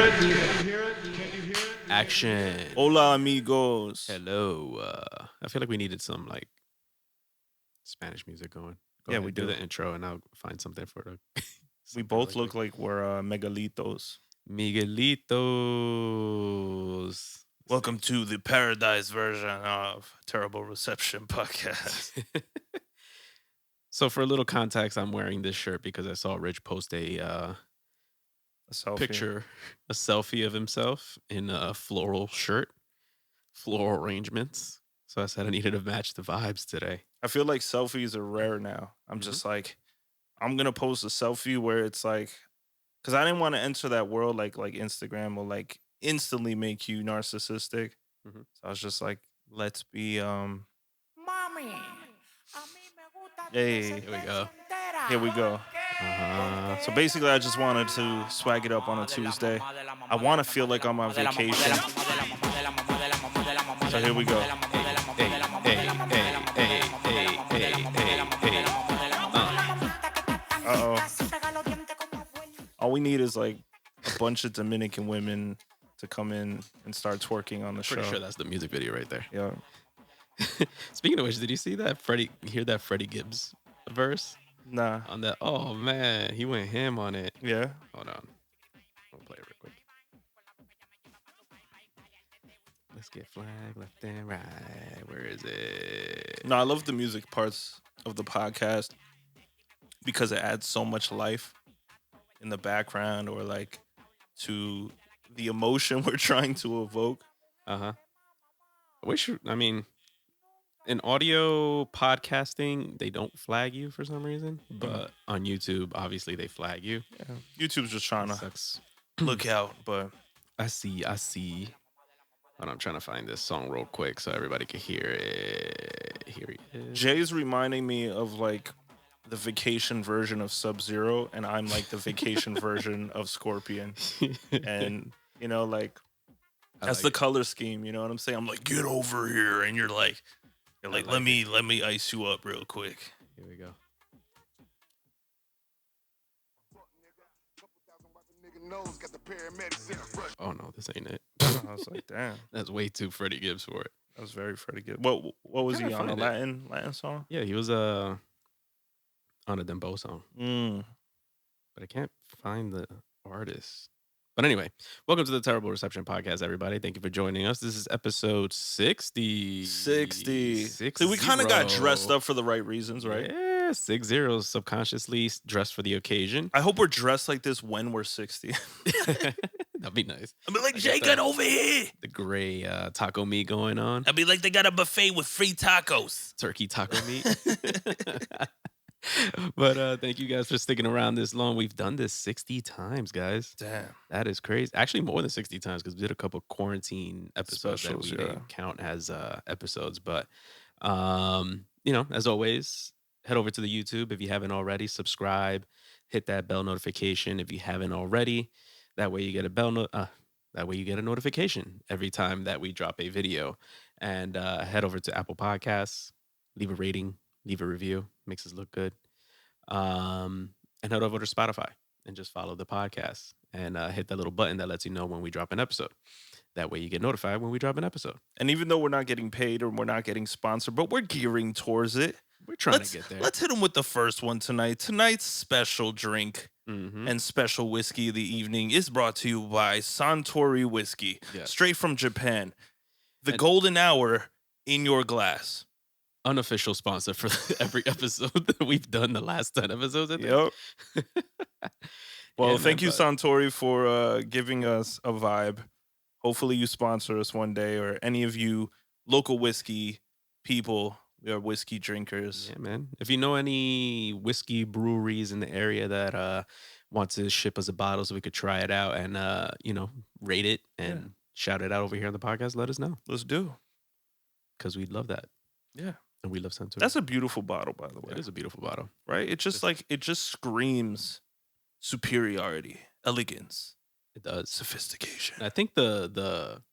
it? Can you hear it? Can you hear it? Action. Hola, amigos. Hello. I feel like we needed some like Spanish music going. Go Yeah, ahead, we do do. the intro, and I'll find something for the. We something both really look like we're megalitos. Miguelitos. Welcome to the paradise version of Terrible Reception Podcast. So for a little context, I'm wearing this shirt because I saw Rich post a A selfie. picture, a selfie of himself in a floral shirt, floral arrangements. So I said I needed to match the vibes today. I feel like selfies are rare now. I'm just like, I'm gonna post a selfie where it's like, because I didn't want to enter that world like Instagram will like instantly make you narcissistic. Mhm. So I was just like, let's be Mami, Hey, Here we go. Here we go. So basically, I just wanted to swag it up on a Tuesday. I want to feel like I'm on vacation. So here we go. Hey. Uh-oh. All we need is like a bunch of Dominican women to come in and start twerking on the show. Pretty sure that's the music video right there. Yeah. Speaking of which, did you see that hear that Freddie Gibbs verse Nah. on that? Oh man, he went ham on it. Yeah. Hold on, we'll play it real quick. Let's get flag left and right. Where is it? No, I love the music parts of the podcast because it adds so much life in the background or like to the emotion we're trying to evoke. I mean, in audio podcasting, they don't flag you for some reason, but on YouTube, obviously they flag you. Yeah. YouTube's just trying to Sucks. look out, but I see. But I'm trying to find this song real quick so everybody can hear it. Here he is. Jay's reminding me of like the vacation version of Sub-Zero, and I'm like the vacation version of Scorpion. And you know, like that's the color scheme. You know what I'm saying? I'm like, get over here, and you're like let me ice you up real quick. Here we go. Oh no, this ain't it. I was like, damn, That's way too Freddie Gibbs for it. that was very Freddie Gibbs. What was Gotta he on? A find Latin song? Yeah, he was on a Dembow song, but I can't find the artist. But anyway, welcome to the Terrible Reception Podcast, everybody. Thank you for joining us. This is episode 60. 60. See, we kind of got dressed up for the right reasons, right? Yeah, 60, subconsciously dressed for the occasion. I hope we're dressed like this when we're 60. That'd be nice. I'll be like, Jay, get over here. The gray taco meat going on. I'll be like, they got a buffet with free tacos. Turkey taco meat. But thank you guys for sticking around this long. We've done this 60 times, guys. Damn. That is crazy. Actually, more than 60 times because we did a couple quarantine episodes Specials, that we yeah. didn't count as episodes. But, as always, head over to the YouTube if you haven't already. Subscribe. Hit that bell notification if you haven't already. That way you get that way you get a notification every time that we drop a video. And head over to Apple Podcasts. Leave a rating. Leave a review. Makes us look good. And head over to Spotify and just follow the podcast and hit that little button that lets you know when we drop an episode. That way you get notified when we drop an episode. And even though we're not getting paid or we're not getting sponsored, but we're gearing towards it. We're trying to get there. Let's hit them with the first one tonight. Tonight's special drink and special whiskey of the evening is brought to you by Suntory Whiskey, straight from Japan. The golden hour in your glass. Unofficial sponsor for every episode that we've done, the last 10 episodes, I think. Yep. Well, thank you, Suntory, for giving us a vibe. Hopefully you sponsor us one day, or any of you local whiskey people. We are whiskey drinkers. Yeah, man. If you know any whiskey breweries in the area that want to ship us a bottle so we could try it out and, rate it and shout it out over here on the podcast, let us know. Let's do. Because we'd love that. Yeah. And we love Suntory. That's a beautiful bottle, by the way. It is a beautiful bottle. Right? It just screams superiority, elegance. It does. Sophistication. And I think the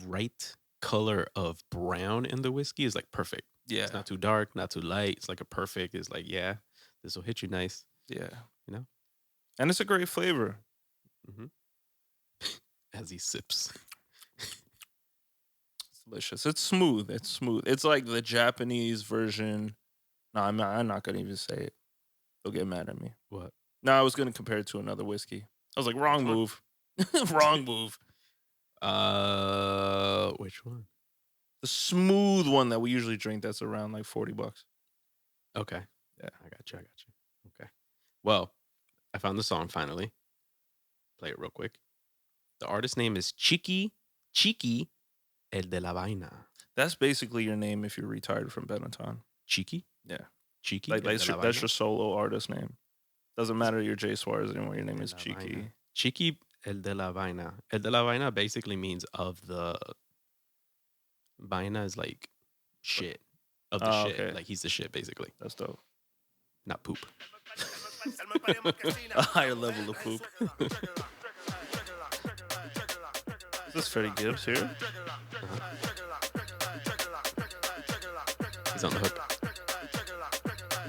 right color of brown in the whiskey is like perfect. Yeah. It's not too dark, not too light. It's like a perfect. It's like, yeah, this will hit you nice. Yeah. You know? And it's a great flavor. Mm-hmm. as he sips. It's delicious. It's smooth. It's smooth. It's like the Japanese version. No, I'm not gonna even say it. They'll get mad at me. What? No, I was gonna compare it to another whiskey. I was like, wrong Which one? move. Wrong move. Which one? The smooth one that we usually drink that's around like $40. Okay. Yeah. I got you. Okay. Well, I found the song finally. Play it real quick. The artist name is Chiqui El de la Vaina. That's basically your name if you're retired from Benatton. Chiqui? Yeah. Chiqui Like El de la that's Vaina? your solo artist name. Doesn't matter you're Jay Suarez anymore. Your name is La Cheeky. Vaina. Chiqui El de la Vaina. El de la Vaina basically means of the. Vaina is like shit. Of the shit. Okay. Like he's the shit, basically. That's dope. Not poop. A higher level of poop. Is this Freddie Gibbs here? He's on the hook.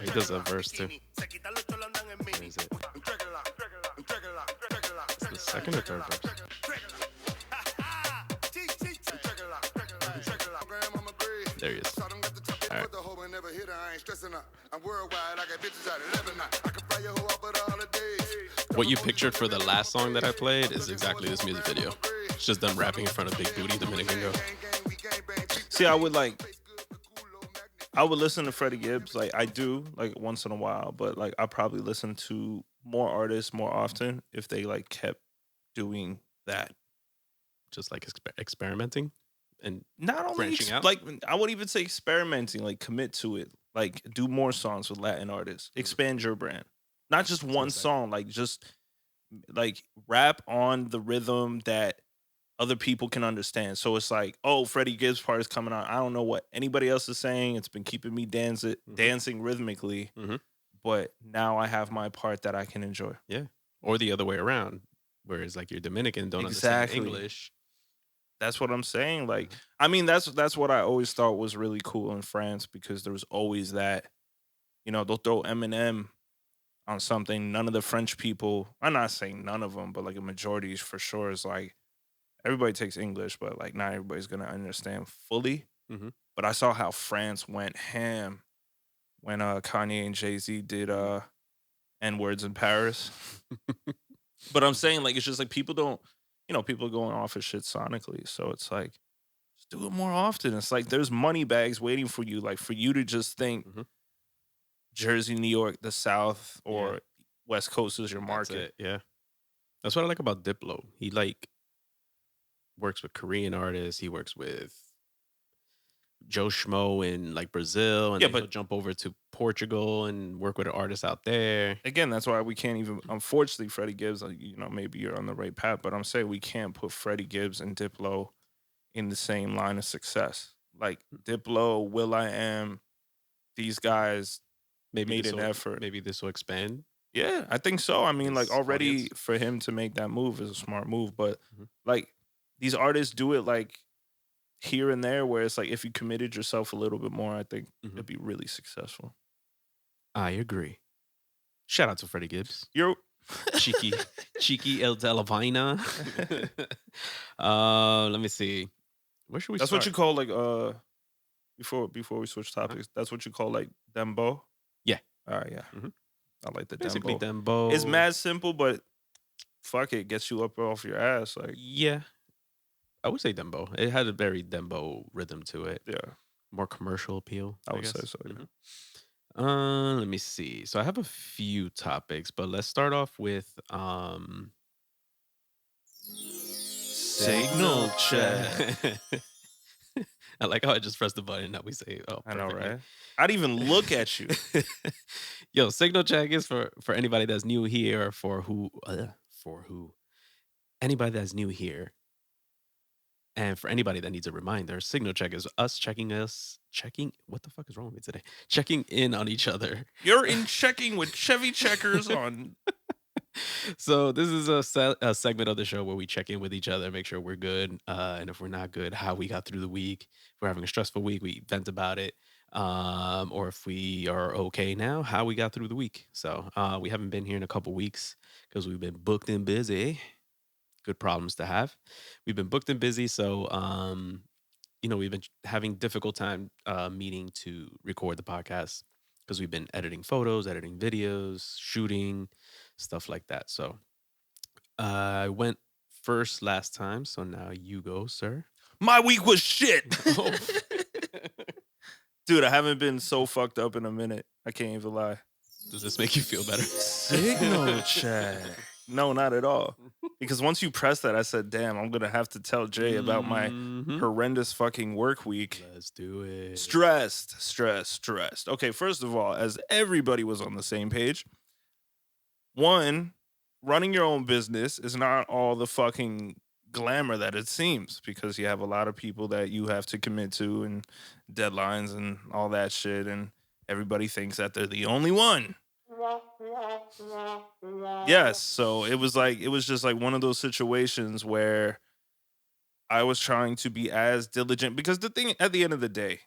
He does a verse too. Where is it? It's the second or third verse. There he is. All right. What you pictured for the last song that I played is exactly this music video. It's just them rapping in front of Big Booty Dominican Go. See, I would listen to Freddie Gibbs. Like I do, like once in a while, but like I probably listen to more artists more often if they like kept doing that. Just like experimenting and Not only branching out. like I would even say experimenting, like commit to it. Like do more songs with Latin artists. Expand your brand. Not just one song, like just like rap on the rhythm that other people can understand. So it's like, oh, Freddie Gibbs part is coming on. I don't know what anybody else is saying. It's been keeping me dancing rhythmically. Mhm. But now I have my part that I can enjoy. Yeah. Or the other way around. Whereas like you're Dominican, don't Exactly. understand English. That's what I'm saying. Like, I mean, that's what I always thought was really cool in France because there was always that, they'll throw Eminem on something. None of the French people, I'm not saying none of them, but like a majority for sure is like, everybody takes English, but like not everybody's going to understand fully. Mhm. But I saw how France went ham when Kanye and Jay-Z did N-words in Paris. But I'm saying like, it's just like people don't, people are going off of shit sonically. So it's like, just do it more often. It's like there's money bags waiting for you. Like for you to just think Mhm. Jersey, New York, the South, or Yeah. West Coast is your That's market. it, yeah. That's what I like about Diplo. He like works with Korean artists. He works with Joe Schmo in like Brazil, and Yeah, then but he'll jump over to Portugal and work with an artist out there. Again, that's why we can't even. Unfortunately, Freddie Gibbs, like, maybe you're on the right path, but I'm saying we can't put Freddie Gibbs and Diplo in the same line of success. Like Diplo, Will I Am, these guys made an effort. Maybe this will expand. Yeah, I think so. I mean, like His already audience. for him to make that move is a smart move, but Mhm. like these artists do it like here and there, where it's like if you committed yourself a little bit more, I think Mhm. it'd be really successful. I agree. Shout out to Freddie Gibbs. You're Cheeky El de la Vaina. Let me see. Where should we That's start? what you call like before we switch topics. That's what you call like dembo. Yeah. All right, yeah. Mhm. I like the Basically dembo. Dembo. It's mad simple, but fuck it, gets you up off your ass. Like Yeah. I would say Dembo. It had a very Dembo rhythm to it. yeah, More commercial appeal. I would guess. say so. Yeah. Let me see. So I have a few topics, but let's start off with Signal check. I like how I just pressed the button that we say. Oh, I know, perfectly. right? I'd even look at you. Yo, signal check is for anybody that's new here, or for who anybody that's new here, and for anybody that needs a reminder. Signal check is us checking. What the fuck is wrong with me today? Checking in on each other. You're in checking with Chevy Checkers on. So this is a segment of the show where we check in with each other, make sure we're good, and if we're not good, how we got through the week. If we're having a stressful week, we vent about it, or if we are okay now, how we got through the week. So we haven't been here in a couple weeks because we've been booked and busy. good problems to have. We've been booked and busy, so we've been having difficult time meeting to record the podcast because we've been editing photos, editing videos, shooting, stuff like that. So I went first last time, so now you go, sir. My week was shit. Oh. Dude, I haven't been so fucked up in a minute. I can't even lie. Does this make you feel better? Signal check. No, not at all. Because once you press that, I said, damn, I'm going to have to tell Jay about my horrendous fucking work week. Let's do it. Stressed. Okay, first of all, as everybody was on the same page, one, running your own business is not all the fucking glamour that it seems, because you have a lot of people that you have to commit to and deadlines and all that shit, and everybody thinks that they're the only one. Yes, so it was just like one of those situations where I was trying to be as diligent, because the thing at the end of the day,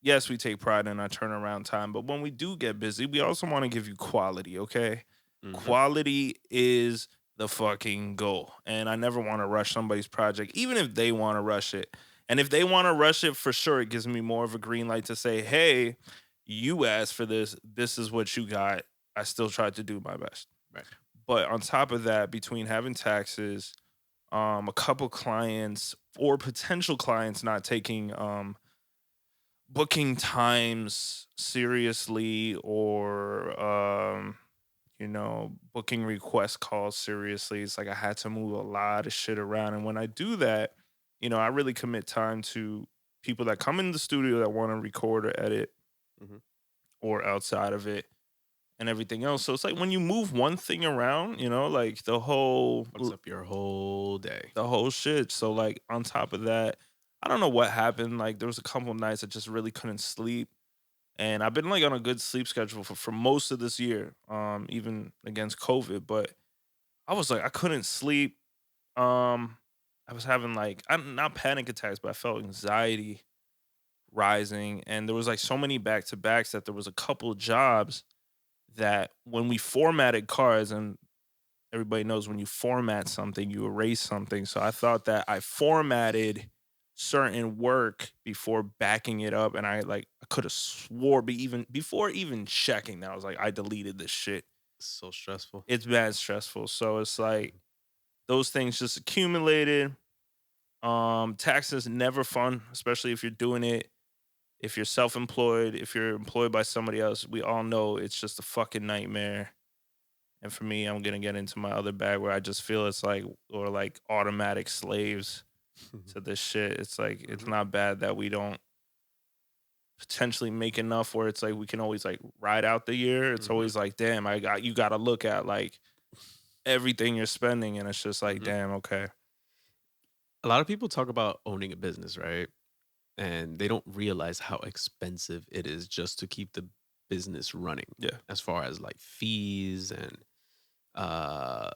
yes, we take pride in our turnaround time, but when we do get busy, we also want to give you quality, okay? Quality is the fucking goal. And I never want to rush somebody's project, even if they want to rush it. And if they want to rush it, for sure, it gives me more of a green light to say, hey, you asked for this. This is what you got. I still tried to do my best. Right. But on top of that, between having taxes, a couple clients or potential clients not taking booking times seriously, or booking request calls seriously, it's like I had to move a lot of shit around. And when I do that, I really commit time to people that come in the studio that want to record or edit, or outside of it, and everything else. So it's like when you move one thing around, like the whole Fucks up your whole day. the whole shit. So like on top of that, I don't know what happened. Like there was a couple of nights I just really couldn't sleep. And I've been like on a good sleep schedule for most of this year, even against COVID. But I was like, I couldn't sleep. I was having like, not panic attacks, but I felt anxiety rising. And there was like so many back to backs that there was a couple of jobs that when we formatted cards, and everybody knows when you format something, you erase something. So I thought that I formatted certain work before backing it up, and I could have swore before even checking that I was like, I deleted this shit. So stressful. It's bad stressful. So it's like those things just accumulated. Taxes never fun, especially if you're doing it. If you're self-employed, if you're employed by somebody else, we all know it's just a fucking nightmare. And for me, I'm gonna get into my other bag where I just feel it's like, or like automatic slaves to this shit. It's like, it's not bad that we don't potentially make enough where it's like we can always like ride out the year. It's always like, damn, you got to look at like everything you're spending, and it's just like, damn, okay. A lot of people talk about owning a business, right? And they don't realize how expensive it is just to keep the business running. Yeah. As far as like fees and I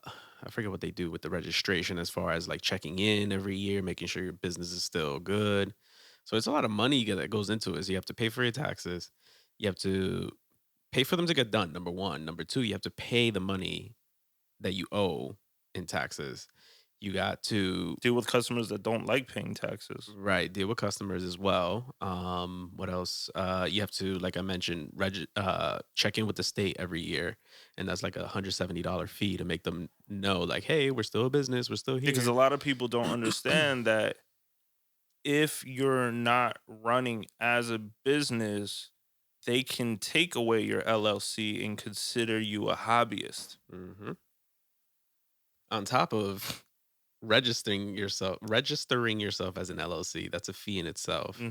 forget what they do with the registration, as far as like checking in every year, making sure your business is still good. So it's a lot of money that goes into it. So you have to pay for your taxes. You have to pay for them to get done, number one. Number two, you have to pay the money that you owe in taxes. You got to deal with customers that don't like paying taxes. Right, deal with customers as well. What else? You have to, like I mentioned, check in with the state every year, and that's like $170 fee to make them know, like, hey, we're still a business, we're still here. Because a lot of people don't understand that if you're not running as a business, they can take away your LLC and consider you a hobbyist. On top of registering yourself as an LLC, that's a fee in itself.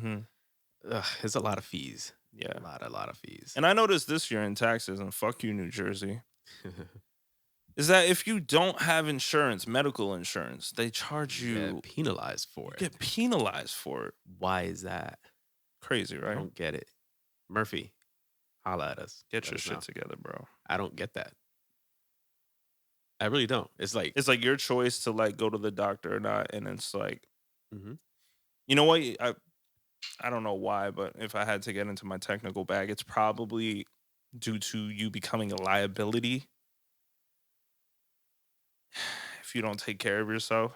It's a lot of fees. Yeah, a lot of fees. And I noticed this year in taxes, and fuck you, New Jersey, is that if you don't have insurance, medical insurance, they charge you. Get penalized for it. Get penalized for it. Why is that? Crazy, right? I don't get it. Murphy, holla at us. Get your shit together, bro. I don't get that. I really don't. It's like your choice to like go to the doctor or not, and it's like, you know what? I don't know why, but if I had to get into my technical bag, it's probably due to you becoming a liability. if you don't take care of yourself.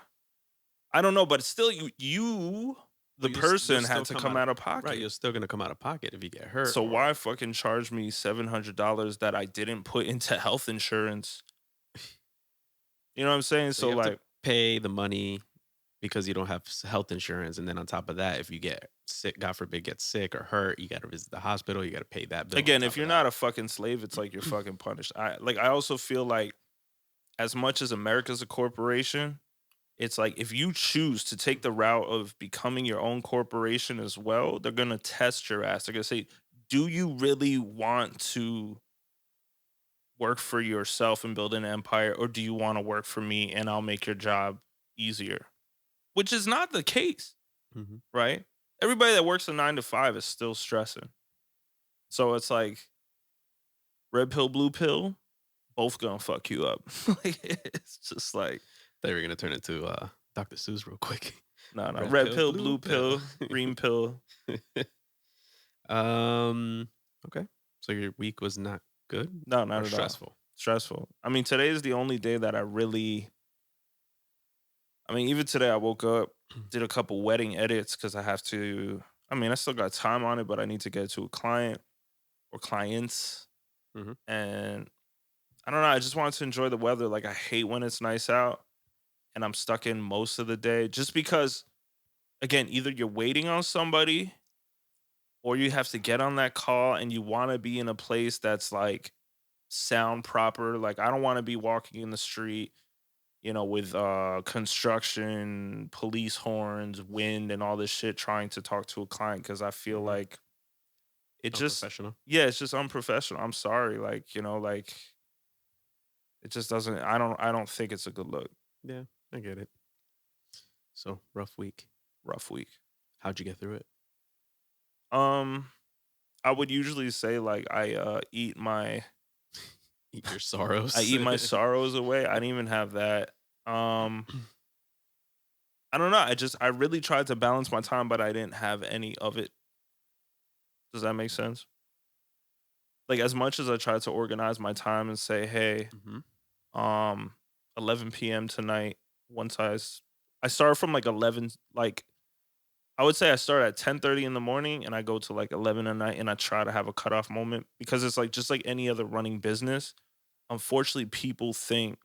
I don't know, but still, you the You'll person still had to come out of pocket. Right, you're still gonna come out of pocket if you get hurt. So or- why fucking charge me $700 that I didn't put into health insurance? You know what I'm saying? So So you have like, to pay the money because you don't have health insurance, and then on top of that, if you get sick, God forbid, get sick or hurt, you got to visit the hospital. You got to pay that bill. again, if you're not a fucking slave, it's like you're fucking punished. I also feel like, as much as America's a corporation, it's like if you choose to take the route of becoming your own corporation as well, they're gonna test your ass. They're gonna say, do you really want to work for yourself and build an empire, or do you want to work for me and I'll make your job easier? Which is not the case, hmm right? Everybody that works a 9 to 5 is still stressing. So it's like, red pill, blue pill, both gonna fuck you up. Like, it's just like, They were gonna turn into Dr. Seuss real quick. no, Red red pill, pill, blue blue pill, pill. green pill. um. Okay. So your week was not good No, or not at all. stressful. Stressful. I mean, today is the only day that even today I woke up, did a couple wedding edits because I have to. I mean, I still got time on it, but I need to get it to a client or clients. Mhm. And I don't know. I just wanted to enjoy the weather. Like, I hate when it's nice out and I'm stuck in most of the day just because, again, either you're waiting on somebody or you have to get on that call and you want to be in a place that's like sound proper. Like, I don't want to be walking in the street, with construction, police horns, wind, and all this shit trying to talk to a client, because I feel Mhm. like it just, Unprofessional. yeah, it's just unprofessional. I'm sorry. Like, like, it just doesn't, I don't think it's a good look. Yeah, I get it. So rough week. Rough week. How'd you get through it? I would usually say, like, I eat my Eat your sorrows. I eat my sorrows away. I didn't even have that. I don't know. I really tried to balance my time, but I didn't have any of it. Does that make sense? Like, as much as I tried to organize my time and say, hey, Mhm. 11 p.m. tonight. I start from like 11, like, I would say I start at 10:30 in the morning and I go to like 11 at night, and I try to have a cutoff moment, because it's like, just like any other running business, unfortunately, people think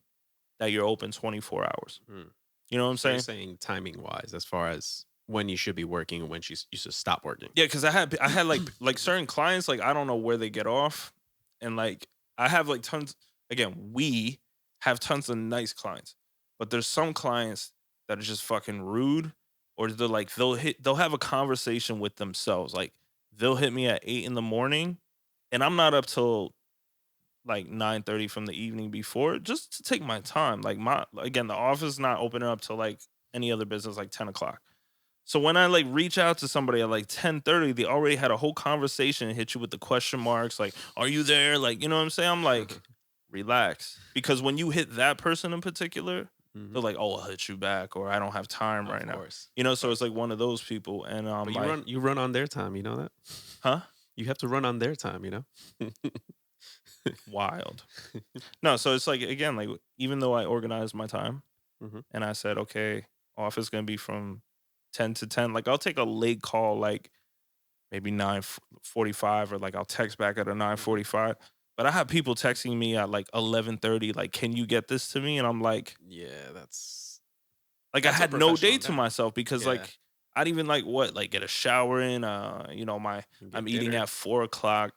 that you're open 24 hours. Mm. You know what I'm So you're saying? saying timing wise, as far as when you should be working and when you should stop working. Yeah, because I had like certain clients, like, I don't know where they get off, and like, I have like tons. Again, we have tons of nice clients, but there's some clients that are just fucking rude, or they're like, they'll have a conversation with themselves. Like, they'll hit me at 8 in the morning, and I'm not up till like 9:30 from the evening before, just to take my time. Like, the office is not opening up till like any other business, like 10 o'clock. So when I like reach out to somebody at like 10:30, they already had a whole conversation and hit you with the question marks, like, are you there? Like, you know what I'm saying? I'm like, relax. Because when you hit that person in particular, Mhm. they're like, oh, I'll hit you back, or I don't have time right Of now. course. So it's like one of those people. And But like, you run on their time, you know that? huh? You have to run on their time, you know? Wild. No, so it's like, again, like, even though I organized my time Mhm. and I said, okay, office gonna be from 10 to 10, like, I'll take a late call, like maybe 9:45, or like I'll text back at a 9:45. But I have people texting me at like 11:30, like, can you get this to me? And I'm like, Yeah, that's I That's had no day unprofessional. to myself, because Yeah. like, I'd even like, get a shower in, I'm eating dinner. at 4 o'clock.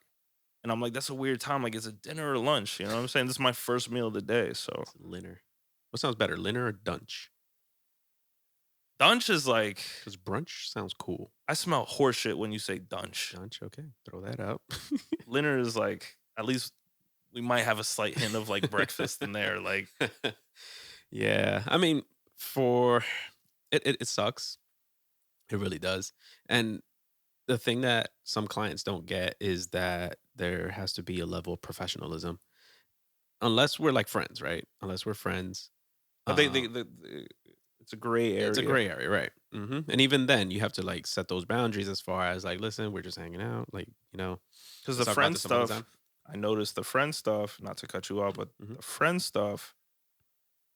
And I'm like, that's a weird time. Like, is it dinner or lunch? You know what I'm saying? This is my first meal of the day. So It's Linner. What sounds better, Linner or Dunch? dunch is like, Because brunch sounds cool. I smell horseshit when you say dunch. Dunch, okay. Throw that out. Linner is like, at least we might have a slight hint of like breakfast in there. Like, Yeah. I mean, for it sucks. It really does. And the thing that some clients don't get is that there has to be a level of professionalism. Unless we're like friends, right? Unless we're friends. but it's a gray area. It's a gray area, right? And even then, you have to like set those boundaries as far as like, listen, we're just hanging out, like, Because the let's talk about friend this some other stuff, time. I noticed the friend stuff, not to cut you off, but Mhm. the friend stuff,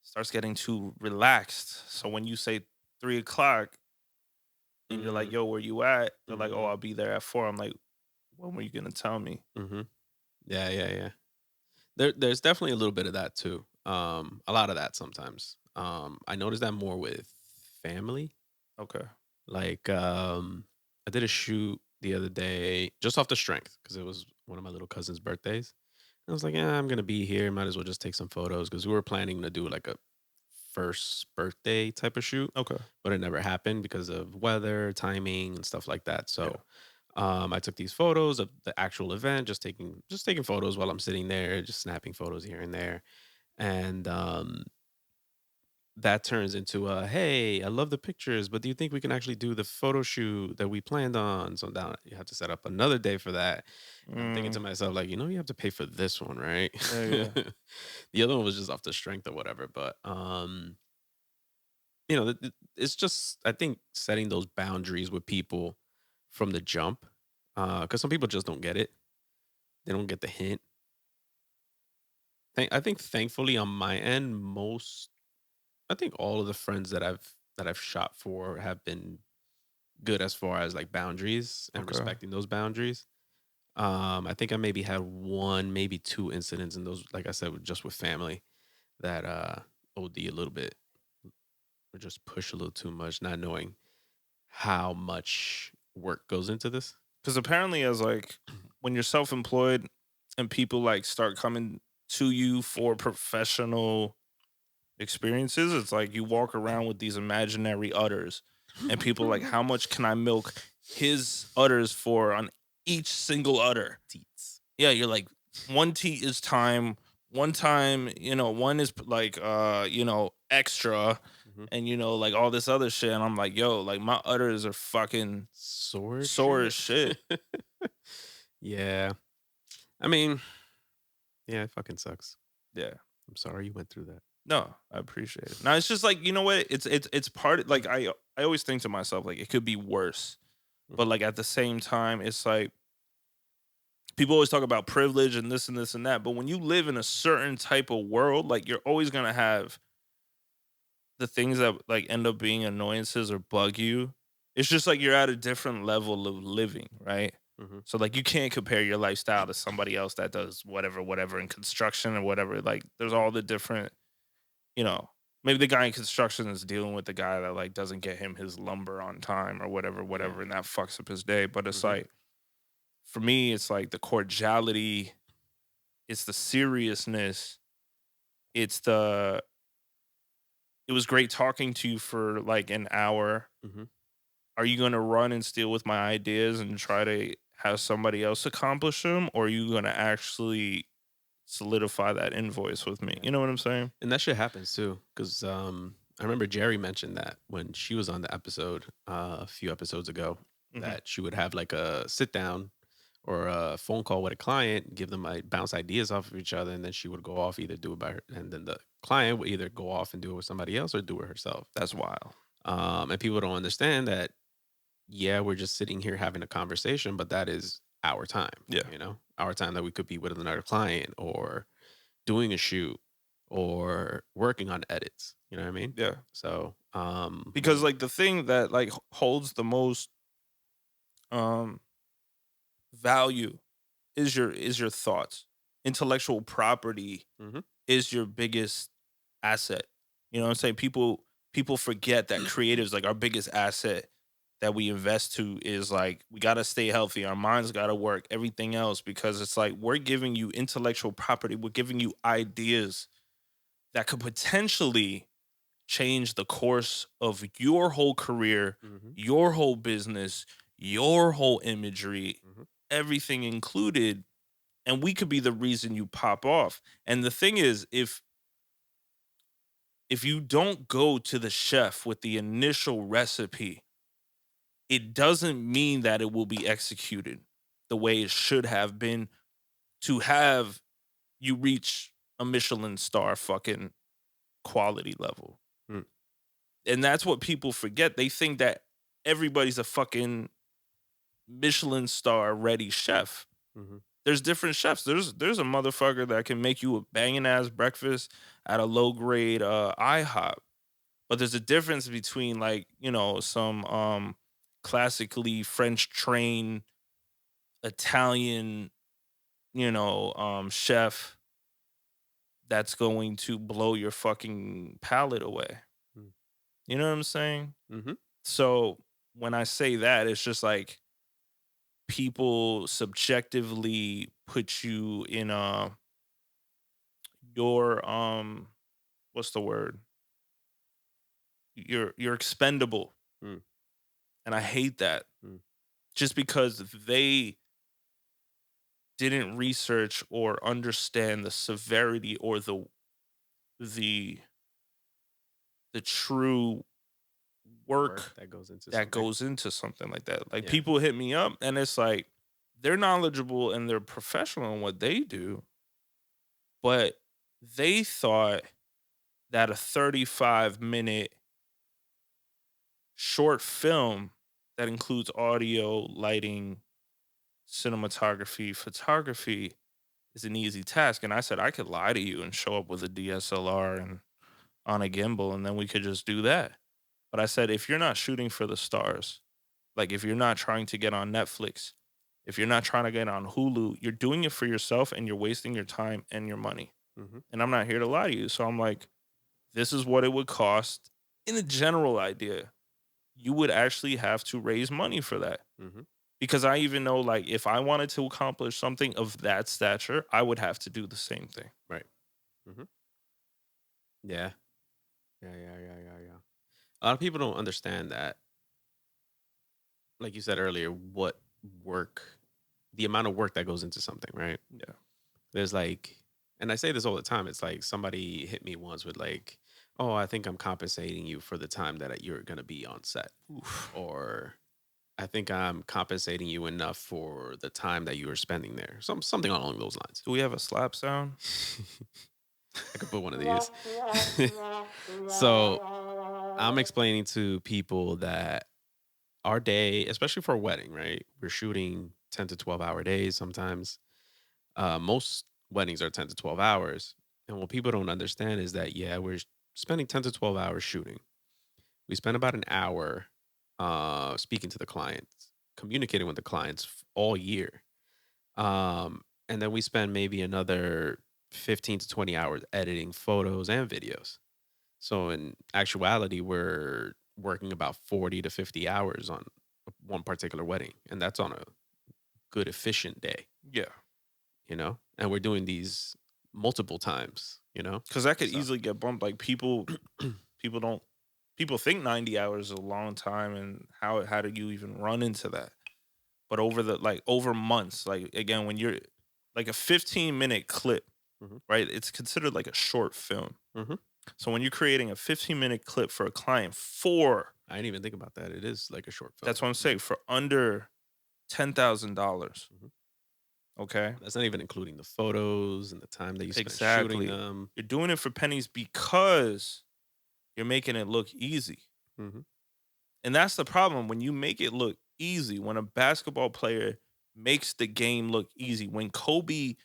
starts getting too relaxed. So when you say 3 o'clock and you're like, Mm, yo, where you at? They're like, oh, mhm, I'll be there at 4. I'm like, when were you gonna tell me? mhm. Yeah, yeah, yeah. There's definitely a little bit of that too. A lot of that sometimes. I noticed that more with family. Okay. Like, I did a shoot the other day just off the strength because it was one of my little cousin's birthdays. I was like, yeah, I'm gonna be here. Might as well just take some photos because we were planning to do like a first birthday type of shoot, Okay. but it never happened because of weather, timing, and stuff like that. Yeah. So, I took these photos of the actual event, just taking photos while I'm sitting there, just snapping photos here and there, and that turns into a hey, I love the pictures, but do you think we can actually do the photo shoot that we planned on? So now you have to set up another day for that. I'm thinking to Mm, myself, like, you have to pay for this one, right? yeah, yeah. The other one was just off the strength or whatever. But it's just I think setting those boundaries with people from the jump. Because some people just don't get it. They don't get the hint. I think thankfully on my end, I think all of the friends that I've shot for have been good as far as like boundaries and Okay. respecting those boundaries. I think I maybe had one, maybe two incidents in those, like I said, just with family that OD a little bit or just push a little too much, not knowing how much work goes into this. Because apparently, as like when you're self-employed and people like start coming to you for professional experiences, it's like you walk around with these imaginary udders, and people are like, how much can I milk his udders for on each single udder? Teats. Yeah, you're like, one teat is time, one time, one is like extra, Hmm. and like all this other shit. And I'm like, yo, like my udders are fucking Sore sore as shit. shit. Yeah. I mean, yeah, it fucking sucks. Yeah. I'm sorry you went through that. No, I appreciate it. Now it's just like, you know what? It's part like I always think to myself like it could be worse. But Mhm. like at the same time, it's like people always talk about privilege and this and this and that. But when you live in a certain type of world, like you're always gonna have the things that like end up being annoyances or bug you. It's just like you're at a different level of living, right? Mhm. So like you can't compare your lifestyle to somebody else that does whatever in construction or whatever. Like there's all the different, you know, maybe the guy in construction is dealing with the guy that like doesn't get him his lumber on time or Yeah. whatever, and that fucks up his day. But it's Mhm. like for me, it's like the cordiality, it's the seriousness, it's the it was great talking to you for like an hour. Mhm. Are you gonna run and steal with my ideas and try to have somebody else accomplish them, or are you gonna actually solidify that invoice with me? Yeah. You know what I'm saying? And that shit happens too, because I remember Jerry mentioned that when she was on the episode a few episodes ago, Hmm. that she would have like a sit down or a phone call with a client, give them bounce ideas off of each other, and then she would go off either do it by her, and then the client would either go off and do it with somebody else or do it herself. That's wild. And people don't understand that. Yeah, we're just sitting here having a conversation, but that is our time. Yeah. Our time that we could be with another client or doing a shoot or working on edits. You know what I mean? Yeah. So, Because like the thing that like holds the most um value is your thoughts. Intellectual property Mhm. is your biggest asset. You know what I'm saying? People forget that creatives like our biggest asset that we invest to is like we got to stay healthy. Our minds got to work, everything else because it's like we're giving you intellectual property, we're giving you ideas that could potentially change the course of your whole career, Mhm. your whole business, your whole imagery, Mhm. everything included, and we could be the reason you pop off. And the thing is, if you don't go to the chef with the initial recipe, it doesn't mean that it will be executed the way it should have been to have you reach a Michelin star fucking quality level. Mm. And that's what people forget. They think that everybody's a fucking Michelin star ready chef. Mhm. There's different chefs. There's a motherfucker that can make you a banging ass breakfast at a low grade IHOP. But there's a difference between like, some classically French trained Italian, chef that's going to blow your fucking palate away. Mm. You know what I'm saying? Mm-hmm. So when I say that, it's just like people subjectively put you in your what's the word? You're expendable. Mm. And I hate that. Mm. Just because they didn't research or understand the severity or the the true work That goes into that something. goes into something like that. Like Yeah. people hit me up and it's like they're knowledgeable and they're professional in what they do, but they thought that a 35-minute short film that includes audio, lighting, cinematography, photography is an easy task. And I said I could lie to you and show up with a DSLR and on a gimbal and then we could just do that. But I said if you're not shooting for the stars, like if you're not trying to get on Netflix, if you're not trying to get on Hulu, you're doing it for yourself and you're wasting your time and your money. Mm-hmm. And I'm not here to lie to you. So I'm like, this is what it would cost in a general idea. You would actually have to raise money for that. Mm-hmm. Because I even know, like, if I wanted to accomplish something of that stature, I would have to do the same thing. Right. Mm-hmm. Yeah. Yeah. A lot of people don't understand that, like you said earlier, what work, the amount of work that goes into something, right? Yeah. There's like, and I say this all the time, it's like somebody hit me once with like, oh, I think I'm compensating you for the time that you're going to be on set. Oof. Or I think I'm compensating you enough for the time that you were spending there. Something along those lines. Do we have a slap sound? I could put one of these. So I'm explaining to people that our day, especially for a wedding, right? We're shooting 10 to 12 hour days sometimes. Most weddings are 10 to 12 hours. And what people don't understand is that, yeah, we're spending 10 to 12 hours shooting. We spend about an hour speaking to the clients, communicating with the clients all year. And then we spend maybe another 15 to 20 hours editing photos and videos. So in actuality, we're working about 40 to 50 hours on one particular wedding. And that's on a good, efficient day, Yeah. and we're doing these multiple times, Because that could So- easily get bumped. Like people think 90 hours is a long time, and how do you even run into that? But over months, like again, when you're like a 15-minute clip, Mhm. right? It's considered like a short film. Mhm. So when you're creating a 15-minute clip for a client I didn't even think about that. It is like a short film. that's what I'm saying, for under $10,000. Mhm. Okay. That's not even including the photos and the time that you spend Exactly. shooting them. You're doing it for pennies because you're making it look easy. Mm-hmm. And that's the problem. When you make it look easy, when a basketball player makes the game look easy, when Kobe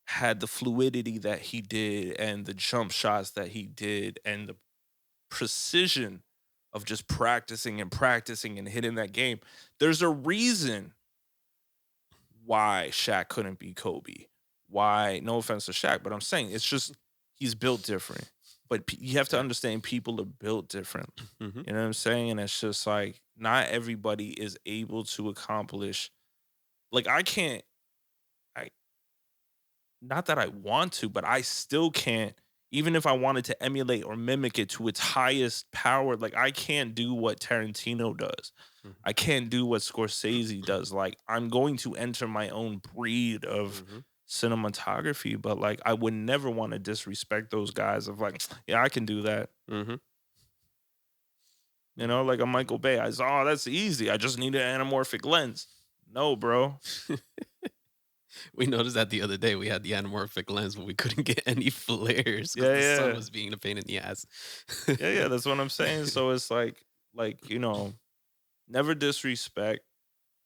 had the fluidity that he did and the jump shots that he did and the precision of just practicing and hitting that game, there's a reason why Shaq couldn't be Kobe. Why, no offense to Shaq, but I'm saying it's just he's built different. But you have to understand people are built different. Mm-hmm. You know what I'm saying? And it's just like not everybody is able to accomplish. Like not that I want to, but I still can't, even if I wanted to emulate or mimic it to its highest power, like I can't do what Tarantino does. Mhm. I can't do what Scorsese does. Like I'm going to enter my own breed of Mm-hmm. cinematography, but like I would never want to disrespect those guys of like, yeah, I can do that. Mm-hmm. Like a Michael Bay. I saw, oh, that's easy. I just need an anamorphic lens. No, bro. We noticed that the other day we had the anamorphic lens, but we couldn't get any flares because Yeah, the sun yeah. was being a pain in the ass. Yeah, that's what I'm saying. So it's like, never disrespect.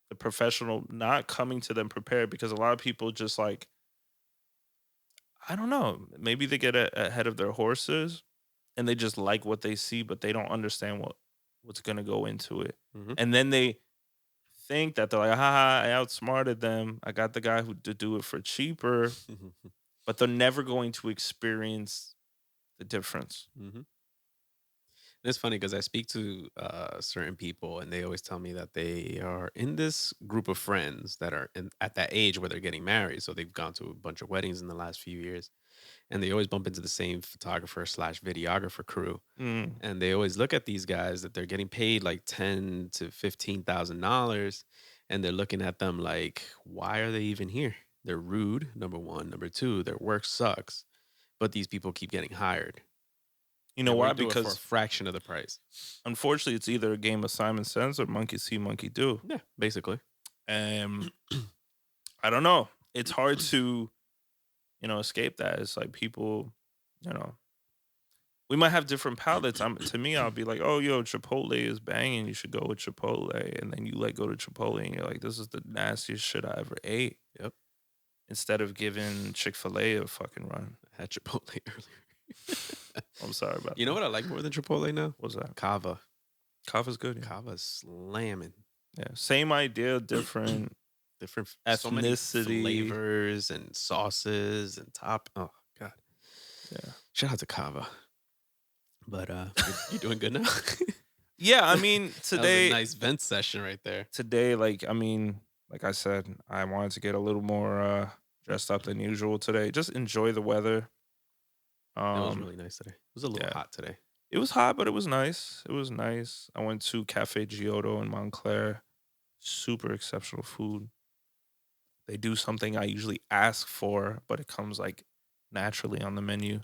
the professional not coming to them prepared, because a lot of people just like, I don't know, maybe they get ahead of their horses and they just like what they see, but they don't understand what's gonna go into it. Mhm. And then they think that they're like, haha, I outsmarted them. I got the guy who to do it for cheaper, but they're never going to experience the difference. Mhm. It's funny because I speak to certain people, and they always tell me that they are in this group of friends that are at that age where they're getting married. So they've gone to a bunch of weddings in the last few years, and they always bump into the same photographer slash videographer crew. Mm. And they always look at these guys that they're getting paid like $10,000 to $15,000, and they're looking at them like, why are they even here? They're rude, number one. Number two, their work sucks, but these people keep getting hired. You know And we why? do it for a Because fraction of the price. unfortunately, it's either a game of Simon Says or monkey see, monkey do. Yeah, basically. And I don't know. It's hard to, escape that. It's like people, you know, we might have different palates. To me, I'll be like, oh, yo, Chipotle is banging. You should go with Chipotle. And then you like go to Chipotle and you're like, this is the nastiest shit I ever ate. Yep. Instead of giving Chick-fil-A a fucking run. I had Chipotle earlier. I'm sorry about that. You know what I like more than Chipotle now? What's that? Kava. Kava's good. Yeah. Kava's slamming. Yeah. Same idea, different Different ethnicity, so many flavors and sauces and top. Oh god. Yeah. Shout out to Kava. But you doing good now? Yeah, I mean, That was today a nice vent session right there. like I said, I wanted to get a little more dressed up than usual today. Just enjoy the weather. It was really nice today. It was a little yeah. hot today. It was hot, but it was nice. It was nice. I went to Cafe Giotto in Montclair. Super exceptional food. They do something I usually ask for, but it comes like naturally on the menu.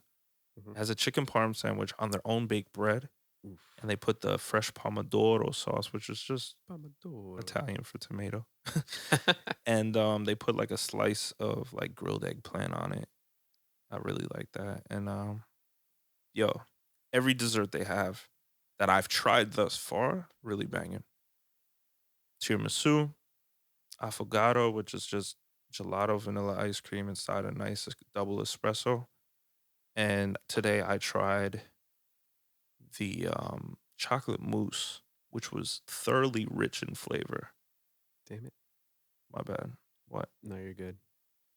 Mhm. It has a chicken parm sandwich on their own baked bread, Oof. and they put the fresh pomodoro sauce, which is just Pomodoro. Italian for tomato. And they put like a slice of like grilled eggplant on it. I really like that. And yo, every dessert they have that I've tried thus far, really banging. Tiramisu, affogato, which is just gelato vanilla ice cream inside a nice double espresso. And today I tried the chocolate mousse, which was thoroughly rich in flavor. Damn it. My bad. What? No, you're good.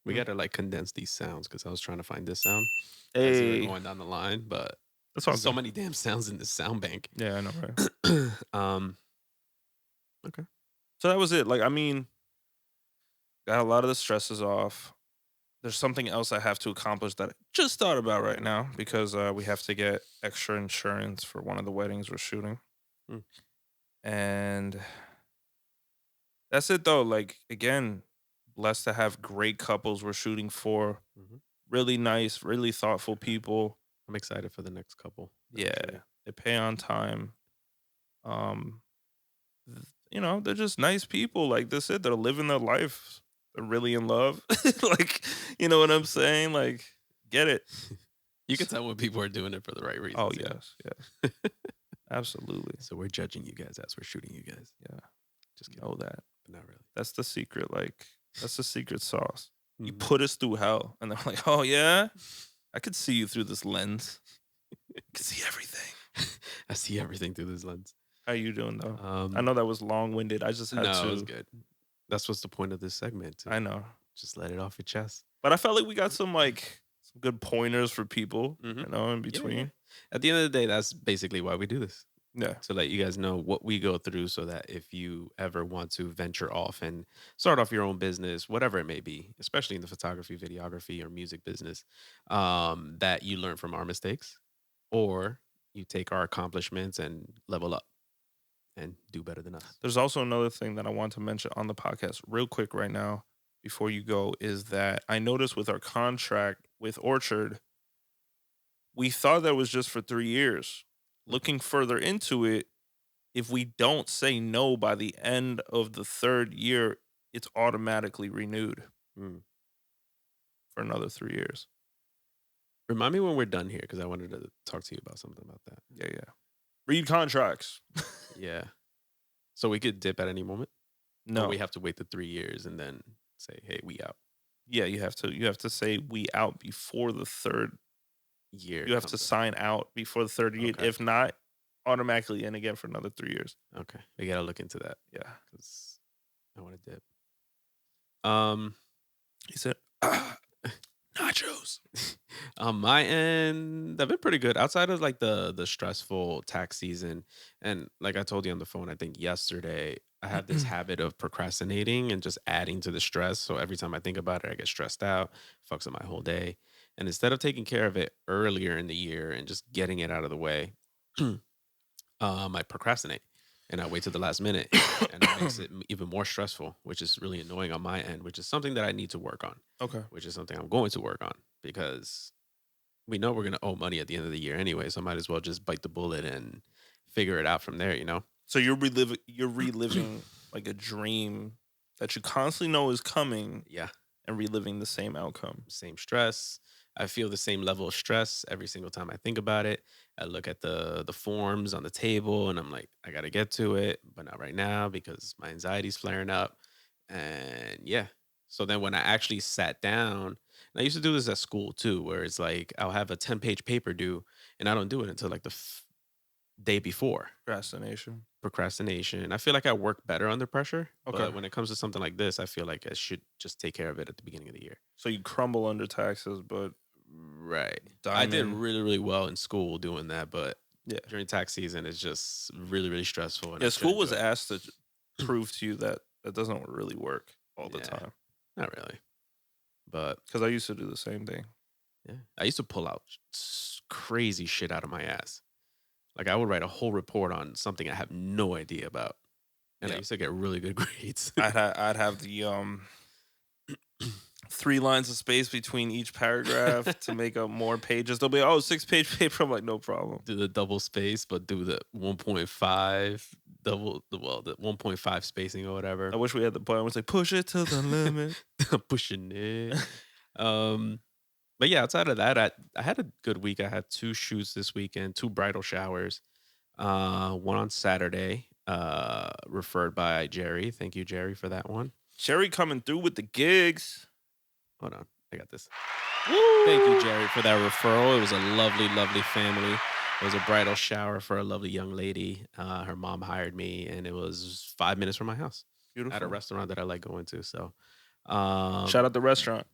We Hmm. gotta like condense these sounds because I was trying to find this sound as we were Hey, going down the line, but that's all there's so good. many damn sounds in this sound bank. Yeah, I know, right? Okay. So that was it. Like, I mean, got a lot of the stresses off. There's something else I have to accomplish that I just thought about right now because we have to get extra insurance for one of the weddings we're shooting. Hmm. And that's it, though. Like, again, blessed to have great couples we're shooting for. Mhm. Really nice, really thoughtful people. I'm excited for the next couple. Yeah, actually. they pay on time. Um, they're just nice people. Like that's it. They're living their life. They're really in love. Like, you know what I'm saying? Like, get it. You can tell when people are doing it for the right reasons. Oh you know? yes. Absolutely. So we're judging you guys as we're shooting you guys. Yeah. Just kidding, Know that. but not really. That's the secret. Like, that's the secret sauce. You Mhm. put us through hell, and they're like, "Oh yeah, I could see you through this lens. I could see everything." I see everything through this lens. How you doing though? I know that was long winded. I just had No, to. it was good. That's what's the point of this segment. To I know, just let it off your chest. but I felt like we got some good pointers for people. Mhm. In Yeah, between. yeah. At the end of the day, that's basically why we do this. Yeah. To let you guys know what we go through so that if you ever want to venture off and start off your own business, whatever it may be, especially in the photography, videography, or music business, that you learn from our mistakes or you take our accomplishments and level up and do better than us. There's also another thing that I want to mention on the podcast real quick right now before you go is that I noticed with our contract with Orchard, we thought that was just for 3 years. Looking further into it, if we don't say no by the end of the 3rd year, it's automatically renewed Mm. for another 3 years. Remind me when we're done here because I wanted to talk to you about something about that. Yeah. Read contracts. Yeah. So we could dip at any moment. No. Or we have to wait the 3 years and then say, hey, we out. Yeah, you have to say we out before the third Year. you have to comes up. sign out before the third year. Okay. If not, automatically in again for another 3 years. Okay. We got to look into that Yeah. because I want to dip. He said, nachos. On my end, I've been pretty good outside of like the stressful tax season. And like I told you on the phone, I think yesterday, I have this habit of procrastinating and just adding to the stress. So every time I think about it, I get stressed out, fucks up my whole day. And instead of taking care of it earlier in the year and just getting it out of the way, I procrastinate and I wait till the last minute, and it makes it even more stressful, which is really annoying on my end, which is something that I need to work on, Okay. which is something I'm going to work on because we know we're going to owe money at the end of the year anyway. So I might as well just bite the bullet and figure it out from there, you know? So you're reliving like a dream that you constantly know is coming Yeah. and reliving the same outcome. Same stress. I feel the same level of stress every single time I think about it. I look at the forms on the table and I'm like, I gotta get to it, but not right now because my anxiety's flaring up. And yeah. So then when I actually sat down, and I used to do this at school too, where it's like I'll have a 10-page paper due and I don't do it until like the day before. Procrastination. Procrastination. I feel like I work better under pressure. Okay. But when it comes to something like this, I feel like I should just take care of it at the beginning of the year. So you crumble under taxes, but Right. I did diamond- really, really well in school doing that, but Yeah. during tax season, it's just really, really stressful. And Yeah, I school couldn't was do it. asked to prove to you that that doesn't really work all the Yeah. time. Not really. But Because I used to do the same thing. yeah, I used to pull out crazy shit out of my ass. Like I would write a whole report on something I have no idea about. And I Yeah. used to get really good grades. I'd have the 3 lines of space between each paragraph to make up more pages. They'll be 6-page paper. I'm like, no problem. Do the double space, but do the 1.5 the 1.5 spacing or whatever. I wish we had the button. It's like push it to the limit. Pushing it. But yeah, outside of that, I had a good week. I had 2 shoots this weekend, 2 bridal showers. One on Saturday, referred by Jerry. Thank you, Jerry, for that one. Jerry coming through with the gigs. Hold on, I got this. Thank you, Jerry, for that referral. It was a lovely, lovely family. It was a bridal shower for a lovely young lady. Her mom hired me, and it was 5 minutes from my house Beautiful. at a restaurant that I like going to. So, Shout out the restaurant.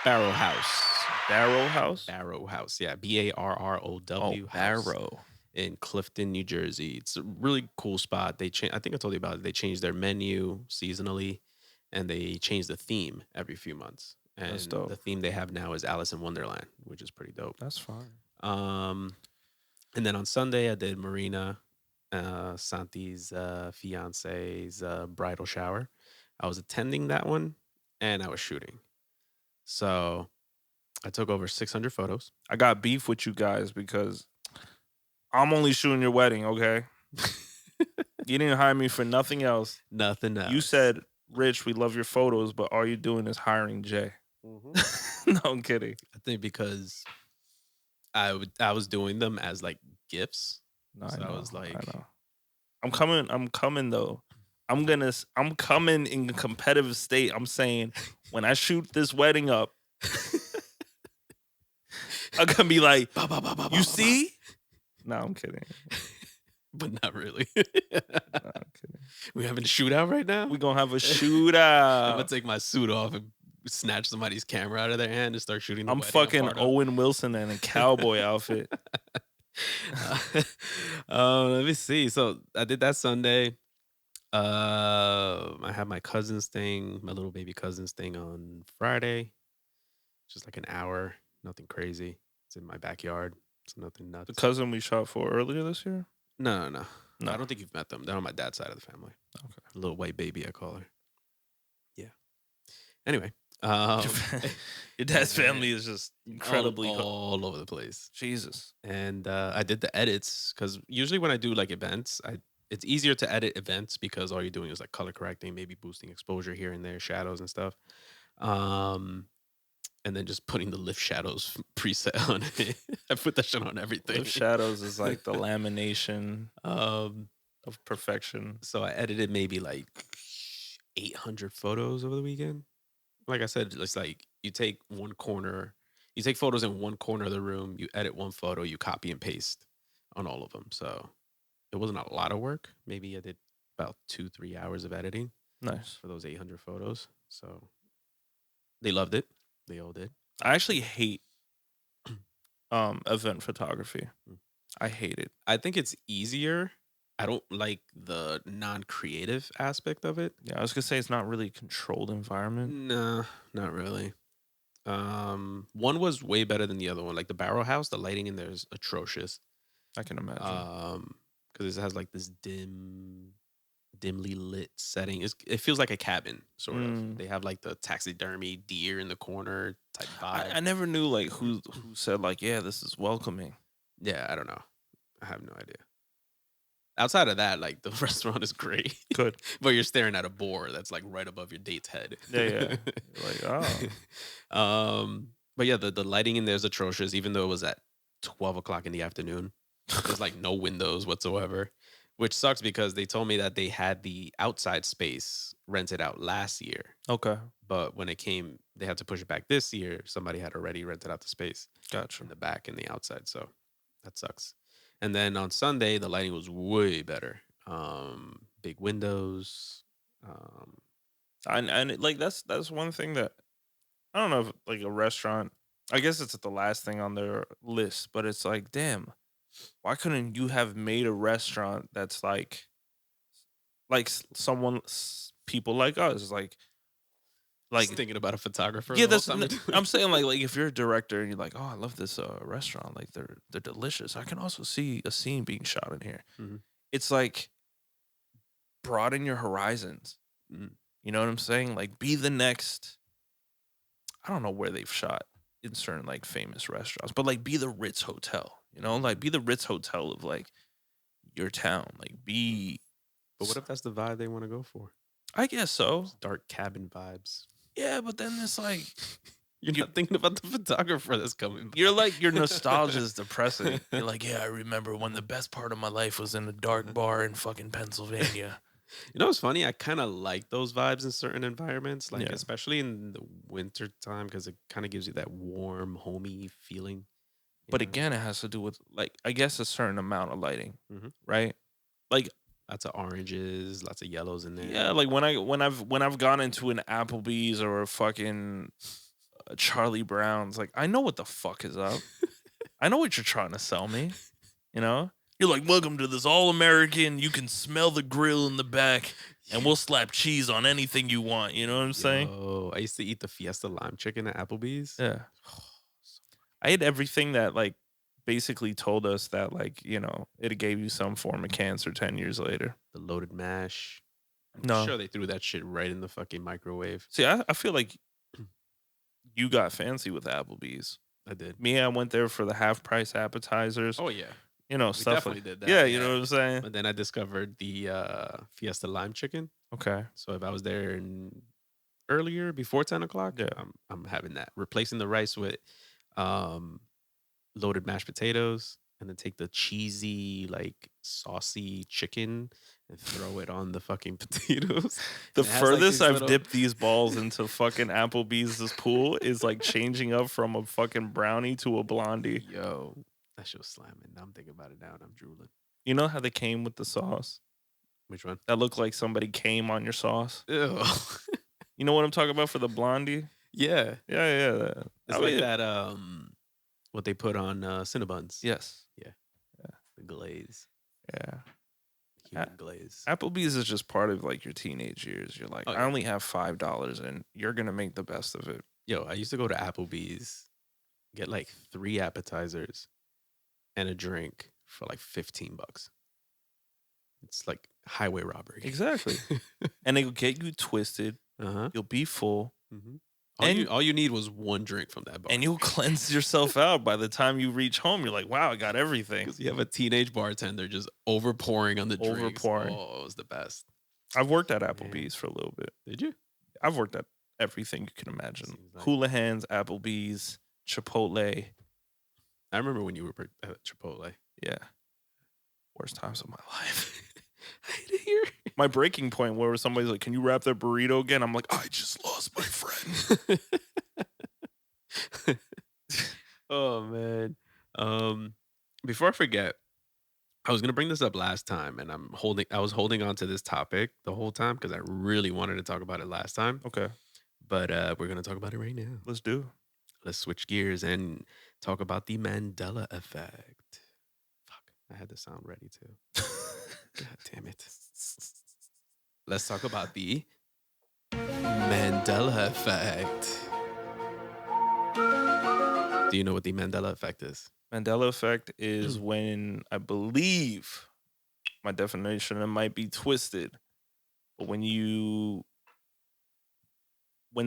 Barrow House. Barrow House? Barrow House. Yeah, BARROW House Barrow. in Clifton, New Jersey. It's a really cool spot. I think I told you about it. They changed their menu seasonally, and they change the theme every few months. And That's dope. the theme they have now is Alice in Wonderland, which is pretty dope. That's fine. And then on Sunday I did Marina, Santi's fiance's bridal shower. I was attending that one and I was shooting. So I took over 600 photos. I got beef with you guys because I'm only shooting your wedding, okay? You didn't hire me for nothing else. Nothing else. You said, Rich, we love your photos, but all you're doing is hiring Jay. No, I'm kidding. I think because I was doing them as like gifts. No, So I I know, was like- I know. I'm coming though. I'm coming in a competitive state. I'm saying when I shoot this wedding up, I'm gonna be like, you see? No, I'm kidding. But not really. No, I'm kidding. We having a shootout right now? We're gonna have a I'm shootout. gonna take my suit off and snatch somebody's camera out of their hand and start shooting the I'm wedding fucking apart. Owen Wilson in a cowboy outfit. Let me see. So I did that Sunday. I had my cousin's thing, my little baby cousin's thing on Friday. Just like an hour, nothing crazy. It's in my backyard. It's nothing nuts. The cousin we shot for earlier this year? No. No. I don't think you've met them. They're on my dad's side of the family. Okay. Little white baby, I call her. Yeah. Anyway, Your dad's family is just incredibly all over the place. Jesus. And I did the edits because usually when I do like events, it's easier to edit events because all you're doing is like color correcting, maybe boosting exposure here and there, shadows and stuff. And then just putting the lift shadows preset on it. I put that shit on everything. Lift shadows is like the lamination Um, of perfection. So I edited maybe like 800 photos over the weekend. Like I said, it's like you take one corner, you take photos in one corner of the room, you edit one photo, you copy and paste on all of them. So it wasn't a lot of work. Maybe I did about 2-3 hours of editing Nice. for those 800 photos. So they loved it. They all did. I actually hate event photography. Mm. I hate it. I think it's easier. I don't like the non-creative aspect of it. Yeah, I was gonna say it's not really a controlled environment. Nah, not really. One was way better than the other one. Like the Barrel House, the lighting in there is atrocious. I can imagine. Because it has like this dimly lit setting. It feels like a cabin, sort of. They have like the taxidermy deer in the corner type vibe. I never knew like who said like, yeah, this is welcoming. Yeah, I don't know. I have no idea. Outside of that, like the restaurant is great. Good. But you're staring at a boar that's like right above your date's head. Yeah. Like, oh. But yeah, the lighting in there is atrocious, even though it was at 12 o'clock in the afternoon. There's like no windows whatsoever, which sucks because they told me that they had the outside space rented out last year. Okay. But when it came, they had to push it back this year. Somebody had already rented out the space. Gotcha. In the back and the outside. So that sucks. And then on Sunday, the lighting was way better. Big windows. And like that's one thing that I don't know if like a restaurant. I guess it's the last thing on their list, but it's like, damn, why couldn't you have made a restaurant that's like people like us, like Just thinking about a photographer. yeah, the whole that's time. I'm saying like if you're a director and you're like, oh, I love this restaurant, like they're delicious. I can also see a scene being shot in here. Mhm. It's like broaden your horizons. Mhm. You know what I'm saying? Like be the next. I don't know where they've shot in certain like famous restaurants, but like be the Ritz Hotel. You know, like be the Ritz Hotel of like your town. Like be. But what if that's the vibe they want to go for? I guess so. Dark cabin vibes. Yeah, but then it's like You're not thinking about the photographer that's coming. you're like your nostalgia is depressing. You're like, yeah, I remember when the best part of my life was in a dark bar in fucking Pennsylvania. You know what's funny? I kind of like those vibes in certain environments, like Yeah. especially in the winter time, because it kind of gives you that warm, homey feeling. But you know? again, it has to do with like I guess a certain amount of lighting, Mhm. right? Like Lots of oranges, lots of yellows in there. yeah, like when I've gone into an Applebee's or a fucking Charlie Brown's, like I know what the fuck is up. I know what you're trying to sell me. You know, you're like, welcome to this all American. You can smell the grill in the back, and we'll slap cheese on anything you want. You know what I'm saying? Oh, I used to eat the Fiesta lime chicken at Applebee's. Yeah. I ate everything that like basically told us that like, you know, it gave you some form of cancer 10 years later. The loaded mash. I'm No. sure they threw that shit right in the fucking microwave. See, I feel like you got fancy with Applebee's. I did. Me, I went there for the half price appetizers. Oh yeah, You know, we stuff definitely like did that. yeah, you know what I'm saying? But then I discovered the Fiesta lime chicken. Okay. So if I was there earlier, before 10 o'clock, Yeah. I'm having that. Replacing the rice with loaded mashed potatoes, and then take the cheesy, like saucy chicken and throw it on the fucking potatoes. The And it has, like, furthest these I've little- dipped these balls into fucking Applebee's pool is like changing up from a fucking brownie to a blondie. Yo, that shit was slamming. Now I'm thinking about it now and I'm drooling. You know how they came with the sauce? Which one? That looked like somebody came on your sauce. Ew. You know what I'm talking about for the blondie? Yeah. Yeah. It's I like mean, that what they put on Cinnabons. Yes. The glaze. Yeah. Human glaze. Applebee's is just part of like your teenage years. You're like, Oh, I yeah. only have $5 and you're gonna make the best of it. Yo, I used to go to Applebee's, get like 3 appetizers and a drink for like $15. It's like highway robbery. Exactly. And they'll get you twisted. Uh-huh. You'll be full. Mm-hmm. And- All you need was one drink from that bar. And you'll cleanse yourself out by the time you reach home. You're like, wow, I got everything. Because you have a teenage bartender just overpouring on the drinks. Overpouring. Oh, it was the best. I've worked at Applebee's for a little bit. Did you? I've worked at everything you can imagine. Seems like- Houlihan's, Applebee's, Chipotle. I remember when you were at Chipotle. Yeah. Worst times of my life. did here? My breaking point where somebody's like, "Can you wrap that burrito again?" I'm like, "I just lost my friend." Oh man. Before I forget, I was gonna bring this up last time, and I was holding on to this topic the whole time because I really wanted to talk about it last time. Okay, But we're gonna talk about it right now. let's do. Let's switch gears and talk about the Mandela Effect. Fuck, I had the sound ready too. God damn it. Let's talk about the Mandela Effect. Do you know what the Mandela Effect is? Mandela Effect is when I believe my definition it might be twisted, but when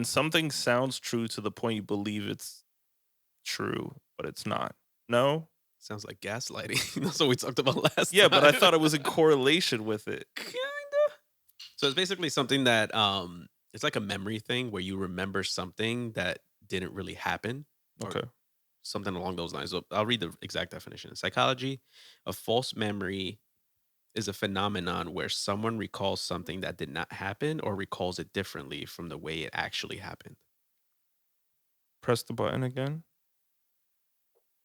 something sounds true to the point you believe it's true, but it's not. No? Sounds like gaslighting. That's what we talked about last Yeah, time. but I thought it was in correlation with it. Kinda. So it's basically something that it's like a memory thing where you remember something that didn't really happen. Or Okay. something along those lines. So I'll read the exact definition. In psychology, a false memory is a phenomenon where someone recalls something that did not happen or recalls it differently from the way it actually happened. Press the button again.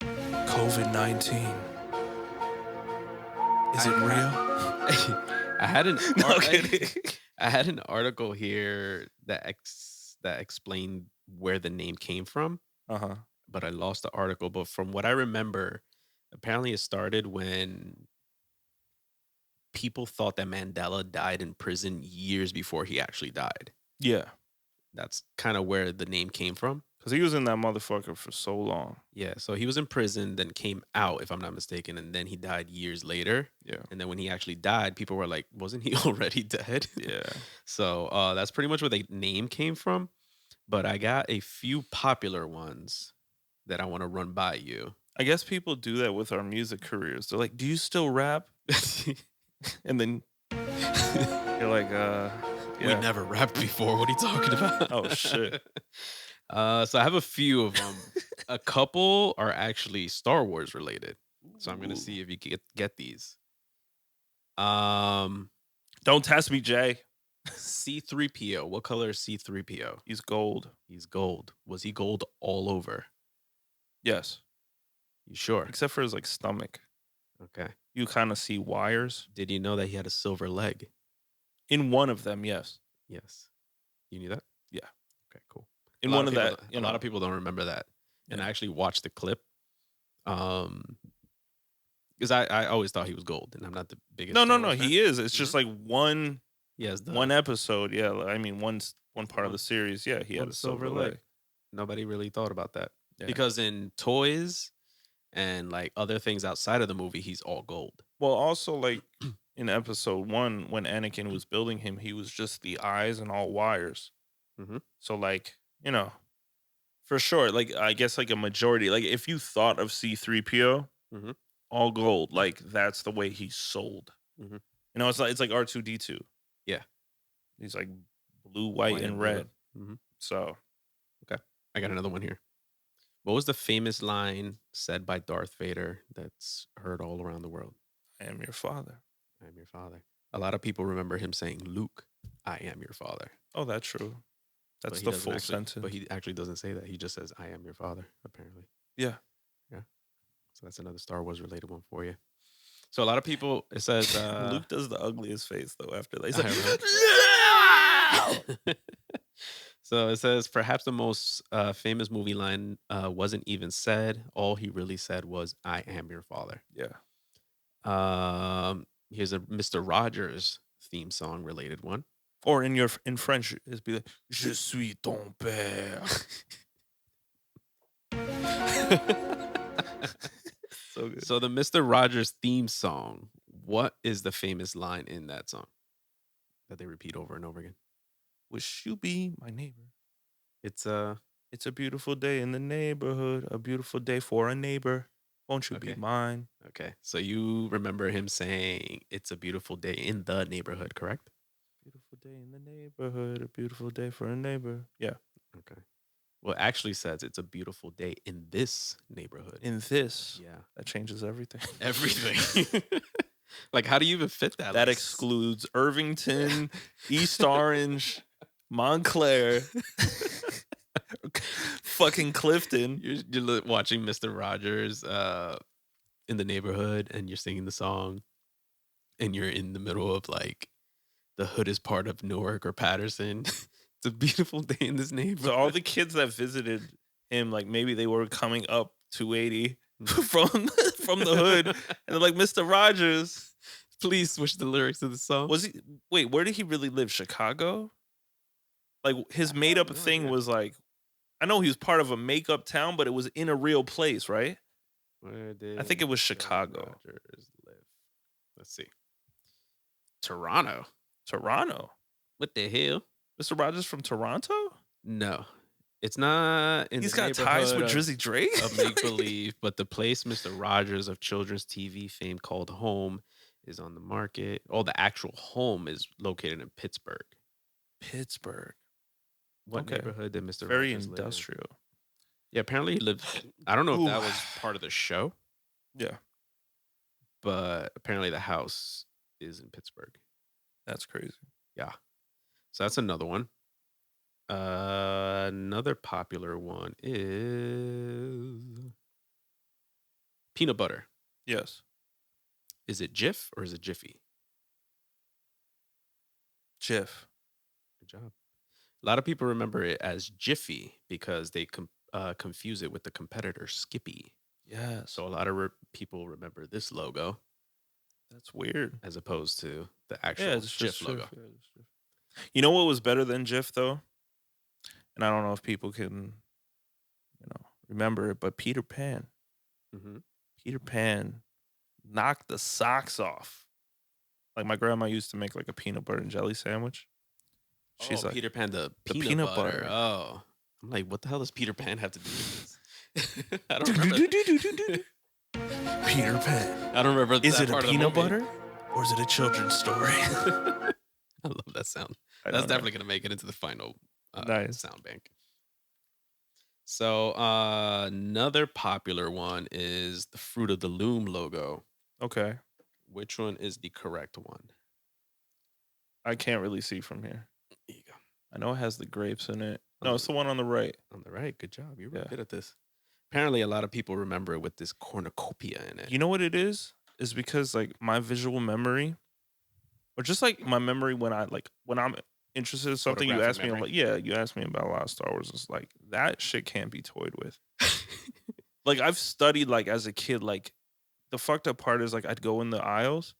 COVID-19. Is it real? I had an No kidding. I had an article here that explained where the name came from, Uh-huh. but I lost the article. But from what I remember, apparently it started when people thought that Mandela died in prison years before he actually died. Yeah. That's kind of where the name came from. Because he was in that motherfucker for so long. Yeah, so he was in prison, then came out, if I'm not mistaken, and then he died years later. Yeah. And then when he actually died, people were like, wasn't he already dead? Yeah. So that's pretty much where the name came from. But I got a few popular ones that I want to run by you. I guess people do that with our music careers. They're like, "Do you still rap?" And then you're like, We yeah. never rapped before. What are you talking about? Oh, shit. So I have a few of them. A couple are actually Star Wars related. So I'm gonna Ooh. see if you can get these. Um, Don't test me, Jay. C3PO. What color is C3PO? He's gold. He's gold. Was he gold all over? Yes. You sure? Except for his like stomach. Okay. You kind of see wires. Did you know that he had a silver leg? In one of them, yes. Yes. You knew that? Yeah. Okay, cool. In A lot one of people that, don't- a lot of people don't remember that. And I actually watched the clip. Because I always thought he was gold, and I'm not the biggest. No, Star Wars fan. he is. It's just like one He has the one episode. Yeah, I mean one part of the series. Yeah, he had one a silver leg. Nobody really thought about that Yeah. because in toys and like other things outside of the movie, he's all gold. Well, also like in episode 1, when Anakin was building him, he was just the eyes and all wires. Mhm. So like for sure, like I guess like a majority, like if you thought of C3PO, Mhm. all gold, like that's the way he's sold. Mhm. It's like R2D2. Yeah. He's like blue, white, and red. Mhm. So I got another one here. What was the famous line said by Darth Vader that's heard all around the world? I am your father. I am your father. A lot of people remember him saying, "Luke, I am your father." Oh, that's true. But That's he the doesn't full actually- sentence. But he actually doesn't say that. He just says, "I am your father." Apparently. Yeah. So that's another Star Wars related one for you. So a lot of people, it says, Luke does the ugliest face though after that. He's I like, so it says, perhaps the most famous movie line wasn't even said. All he really said was, "I am your father." yeah. Here's a Mr. Rogers theme song related one. Or in French, it's be like, "Je suis ton père." So good. So the Mr. Rogers theme song, what is the famous line in that song that they repeat over and over again? Wish you be my neighbor. It's It's a beautiful day in the neighborhood. A beautiful day for a neighbor. Won't you be Okay. mine? okay. So you remember him saying, "It's a beautiful day in the neighborhood," correct? Beautiful day in the neighborhood. A beautiful day for a neighbor. Yeah. Okay. Well, it actually says it's a beautiful day in this neighborhood. In this, Yeah. that changes everything. Everything. Like, how do you even fit that? That Like, excludes Irvington, East Orange, Montclair, fucking Clifton. you're watching Mr. Rogers in the neighborhood, and you're singing the song, and you're in the middle of like the hood is part of Newark or Patterson. It's a beautiful day in this neighborhood. So all the kids that visited him, like maybe they were coming up 280 from the hood, and they're like, Mr. Rogers. Please switch the lyrics to the song. Was he? Wait, where did he really live? Chicago? Like his made up thing was like, I know he was part of a makeup town, but it was in a real place, right? Where did I think it was Mr. Chicago. Rogers live? Let's see. Toronto. Toronto. What the hell? Mr. Rogers from Toronto? No, it's not. In He's the got ties with neighborhood Drizzy Drake? of make believe, but the place Mr. Rogers of children's TV fame called home is on the market. Oh, the actual home is located in Pittsburgh. Pittsburgh. What Okay. neighborhood did Mr. Very Rogers live in? industrial. Yeah, apparently he lived. I don't know Ooh. if that was part of the show, Yeah, but apparently the house is in Pittsburgh. that's crazy. Yeah, so that's another one. Another popular one is peanut butter. Yes. Is it Jif or is it Jiffy? Jif. Good job. A lot of people remember it as Jiffy because they confuse it with the competitor Skippy. Yeah. So a lot of people remember this logo That's weird. as opposed to the actual Yeah, it's Jif just logo. Jif. Yeah, it's Jif. You know what was better than Jif though? And I don't know if people can, remember it, but Peter Pan. Mm-hmm. Peter Pan knocked the socks off. Like my grandma used to make like a peanut butter and jelly sandwich. She's like, Peter Pan, the the peanut, peanut butter. butter. Oh, I'm like, what the hell does Peter Pan have to do with this? I don't remember. Peter Pan. I don't remember. Is that it a part of the peanut movie. butter or is it a children's story? I love that sound. I That's don't know. definitely gonna make it into the final Nice. sound bank. So another popular one is the Fruit of the Loom logo. Okay. Which one is the correct one? I can't really see from here. There you go. I know it has the grapes in it. On No, the- it's the one on the right. On the right. Good job. You're really Yeah. good at this. Apparently, a lot of people remember it with this cornucopia in it. You know what it is? Is because like my visual memory, or just like my memory when I'm interested in something, you Photographic ask me, I'm memory? like, yeah, you asked me about a lot of Star Wars. It's like that shit can't be toyed with. Like I've studied like as a kid, like the fucked up part is like I'd go in the aisles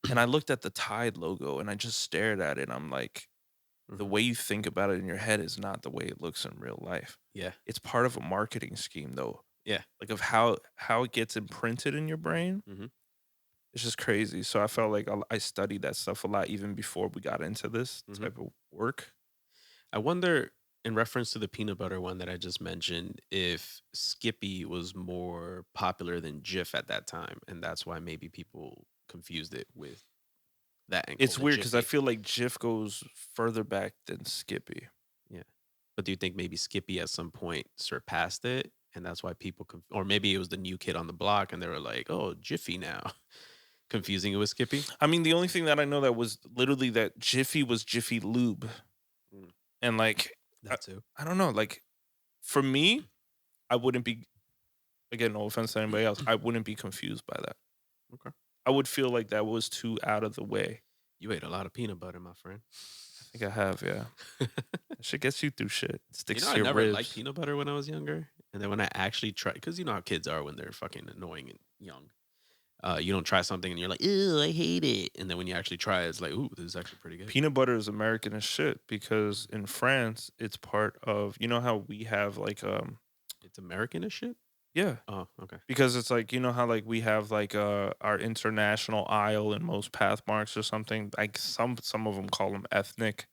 and I looked at the Tide logo and I just stared at it. I'm like, the Mhm. way you think about it in your head is not the way it looks in real life. Yeah. It's part of a marketing scheme though. Yeah. Like of how it gets imprinted in your brain. Mhm. It's just crazy. So I felt like I studied that stuff a lot even before we got into this Mhm. type of work. I wonder, in reference to the peanut butter one that I just mentioned, if Skippy was more popular than Jif at that time, and that's why maybe people confused it with that. And It's called it weird because I Jiffy. feel like Jif goes further back than Skippy. But do you think maybe Skippy at some point surpassed it, and that's why people, or maybe it was the new kid on the block, and they were like, "Oh, Jiffy now," confusing it with Skippy? I mean, the only thing that I know that was literally that Jiffy was Jiffy Lube. Mm. And like, That too. I don't know, like for me, I wouldn't be, again, no offense to anybody else, I wouldn't be confused by that. Okay. I would feel like that was too out of the way. You ate a lot of peanut butter, my friend. I think I have, yeah. That shit gets you through shit. It sticks You know, to I your never ribs. liked peanut butter when I was younger, and then when I actually tried, because you know how kids are when they're fucking annoying and young. You don't try something and you're like, "Ew, I hate it," and then when you actually try it, it's like, "Ooh, this is actually pretty good." Peanut butter is American as shit because in France, it's part of, you know how we have like, It's American as shit. yeah. Oh, okay. Because it's like, you know how like we have like our international aisle in most path marks or something. Like some of them call them ethnic.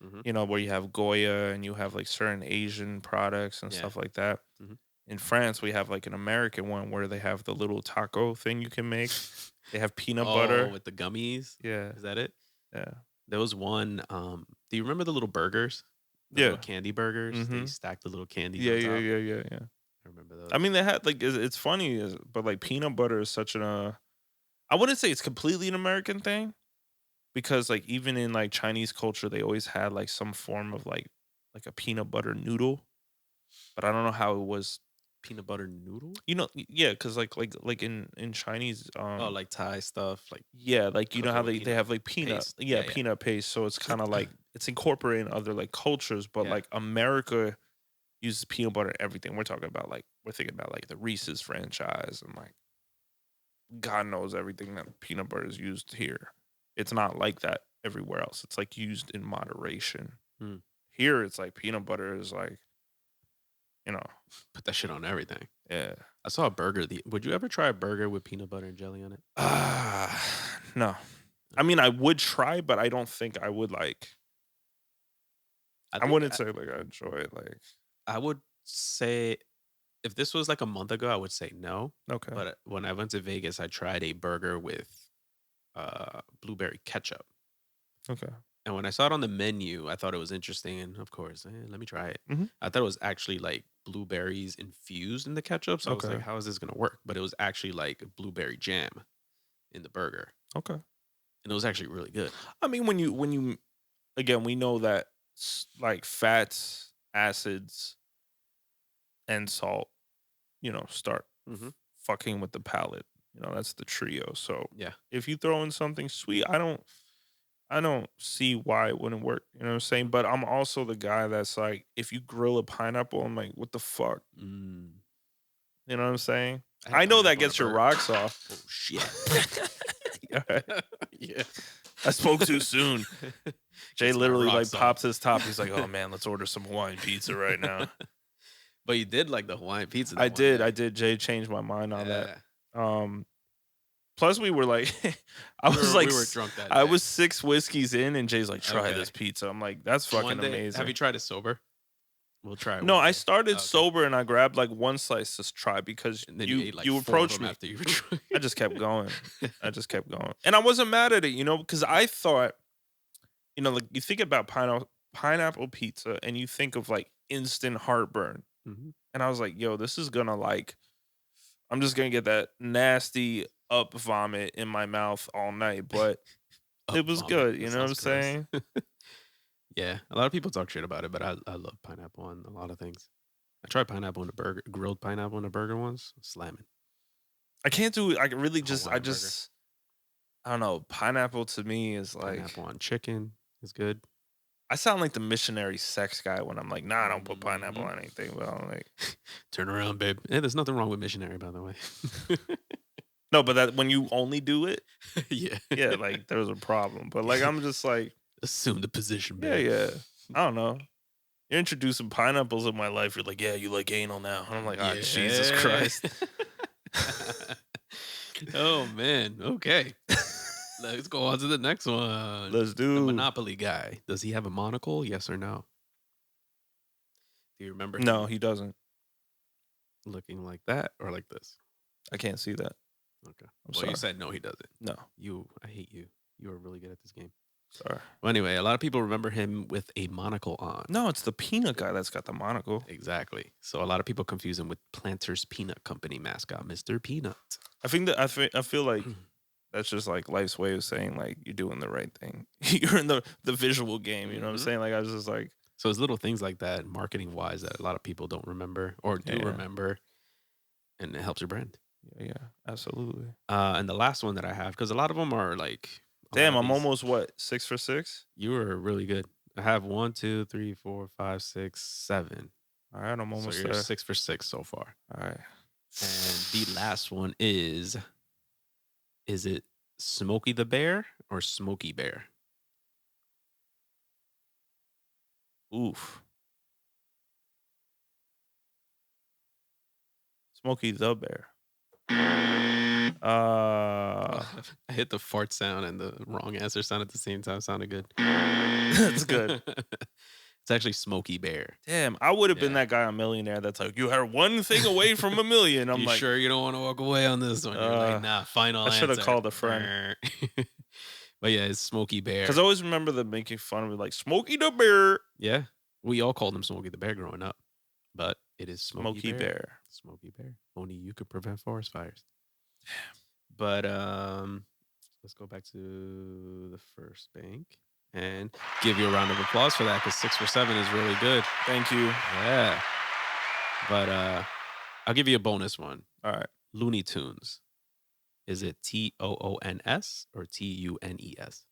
Mhm. You know, where you have Goya and you have like certain Asian products and Yeah. stuff like that. Mhm. In France, we have like an American one where they have the little taco thing you can make. They have peanut butter. with the gummies. Yeah, Is that it? yeah, There was one. Do you remember the little burgers? The yeah, little candy burgers. They Mhm. stacked the little candies. yeah, on yeah, top. yeah. I remember those. I mean, they had like it's funny, but like peanut butter is such an I wouldn't say it's completely an American thing because like even in like Chinese culture, they always had like some form of like a peanut butter noodle, but I don't know how it was. Peanut butter noodle? Yeah, because like in Chinese, Oh, like Thai stuff, like yeah, like you know cook it how with they peanut have like peanut, paste. yeah, Yeah. peanut paste. So it's kind of like it's incorporating other like cultures, but Yeah. like America uses peanut butter in everything. We're thinking about like the Reese's franchise and like God knows everything that peanut butter is used here. It's not like that everywhere else. It's like used in moderation. Hmm. Here, it's like peanut butter is like, you know, Put that shit on everything. yeah. I saw a burger. Would you ever try a burger with peanut butter and jelly on it? No. I mean, I would try, but I don't think I would like. I think wouldn't say like I enjoy it. Like, I would say if this was like a month ago, I would say no. okay, But when I went to Vegas, I tried a burger with blueberry ketchup. okay, And when I saw it on the menu, I thought it was interesting. And of course, let me try it. Mhm. I thought it was actually like blueberries infused in the ketchup. So I was Okay. like, how is this going to work? But it was actually like blueberry jam in the burger. okay. And it was actually really good. I mean, when you again, we know that like fats, acids, and salt, start Mhm. fucking with the palate. That's the trio. So Yeah. if you throw in something sweet, I don't see why it wouldn't work. You know what I'm saying? But I'm also the guy that's like, if you grill a pineapple, I'm like, what the fuck? Mm. You know what I'm saying? had I know that pineapple on a gets your burger. rocks off. Oh, shit. Yeah. I spoke too soon. Jay Gets my literally like rocks off. pops his top. He's like, "Oh man, let's order some Hawaiian pizza right now." But you did like the Hawaiian pizza. I that one did. day. I did. Jay changed my mind on Yeah. that. Plus we were like, I was we like, were drunk that I day. was 6 whiskeys in, and Jay's like, "Try Okay. this pizza." I'm like, "That's fucking One day, amazing." have you tried it sober? We'll try it. No, one I day. started Okay. sober and I grabbed like one slice to try because And then you ate like you 4 of approached them me. after you were drunk. I just kept going. And I wasn't mad at it, because I thought, like you think about pineapple pizza and you think of like instant heartburn. Mhm. And I was like, yo, this is gonna I'm just gonna get that nasty up vomit in my mouth all night. But Up it was vomit. good, That you know what I'm sounds gross. saying? Yeah, a lot of people talk shit about it, but I love pineapple on a lot of things. I tried pineapple in a burger, grilled pineapple in a burger once, slamming. I can't do it. I really Hawaiian burger. I don't know. Pineapple to me is like Pineapple on chicken is good. I sound like the missionary sex guy when I'm like, nah, I don't put pineapple Mhm. on anything. But I'm like, Turn around, babe. Hey, there's nothing wrong with missionary, by the way. no, but that when you only do it, Yeah. yeah, like there's a problem. But like I'm just like, Assume the position, yeah, babe. yeah. I don't know. You're introducing pineapples in my life. You're like, yeah, you like anal now. And I'm like, ah, Jesus Christ. Oh man. Okay. Let's go on to the next one. Let's The do. Monopoly guy. Does he have a monocle? Yes or no? Do you remember him No, he doesn't. looking like that or like this? I can't see that. Okay. I'm Well, sorry. you said no, he doesn't. No, I hate you. You are really good at this game. sorry. Well, anyway, a lot of people remember him with a monocle on. No, it's the peanut guy that's got the monocle. Exactly. So a lot of people confuse him with Planters Peanut Company mascot, Mr. Peanut. I think that I feel like that's just like life's way of saying like you're doing the right thing. You're in the visual game. You know what I'm Mhm. saying? Like I was just like, So it's little things like that, marketing wise, that a lot of people don't remember or do Yeah. remember, and it helps your brand. yeah, absolutely. And the last one that I have, because a lot of them are like, a lot Damn, of I'm these- almost what 6 for 6. You were really good. I have 1, 2, 3, 4, 5, 6, 7. All right, I'm So almost you're there. 6 for 6 so far. All right. And the last one is it Smokey the Bear or Smokey Bear? Oof. Smokey the Bear. I hit the fart sound and the wrong answer sound at the same time. Sounded good. That's good. It's actually Smokey Bear. Damn, I would have been Yeah. that guy on Millionaire that's like, you are one thing away from a million. I'm You like, sure you don't want to walk away on this one? You're like, nah, final I shoulda answer. called a friend. But yeah, it's Smokey Bear. because I always remember them making fun of it, like Smokey the Bear. Yeah, we all called him Smokey the Bear growing up, but it is Smokey Smokey Bear. Bear. Smokey Bear. Only you could prevent forest fires. But let's go back to the first bank and give you a round of applause for that because 6 for 7 is really good. Thank you. Yeah. But I'll give you a bonus one. All right. Looney Tunes. Is it Toons or Tunes?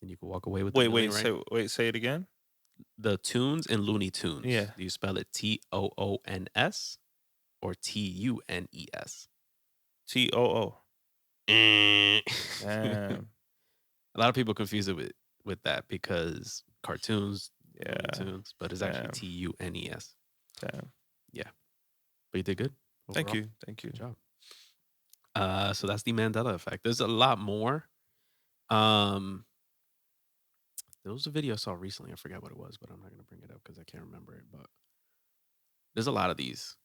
And you can walk away with the million, right? Say it again. The Tunes and Looney Tunes. Yeah. Do you spell it Toons or Tunes? TOO. Damn. Damn. A lot of people confuse it with that because cartoons, Yeah. Looney Tunes, but it's actually Tunes. Damn. Yeah. But you did good. Thank overall. you. Thank you. Good job. So that's the Mandela Effect. There's a lot more. There was a video I saw recently. I forgot what it was, but I'm not gonna bring it up because I can't remember it. But there's a lot of these.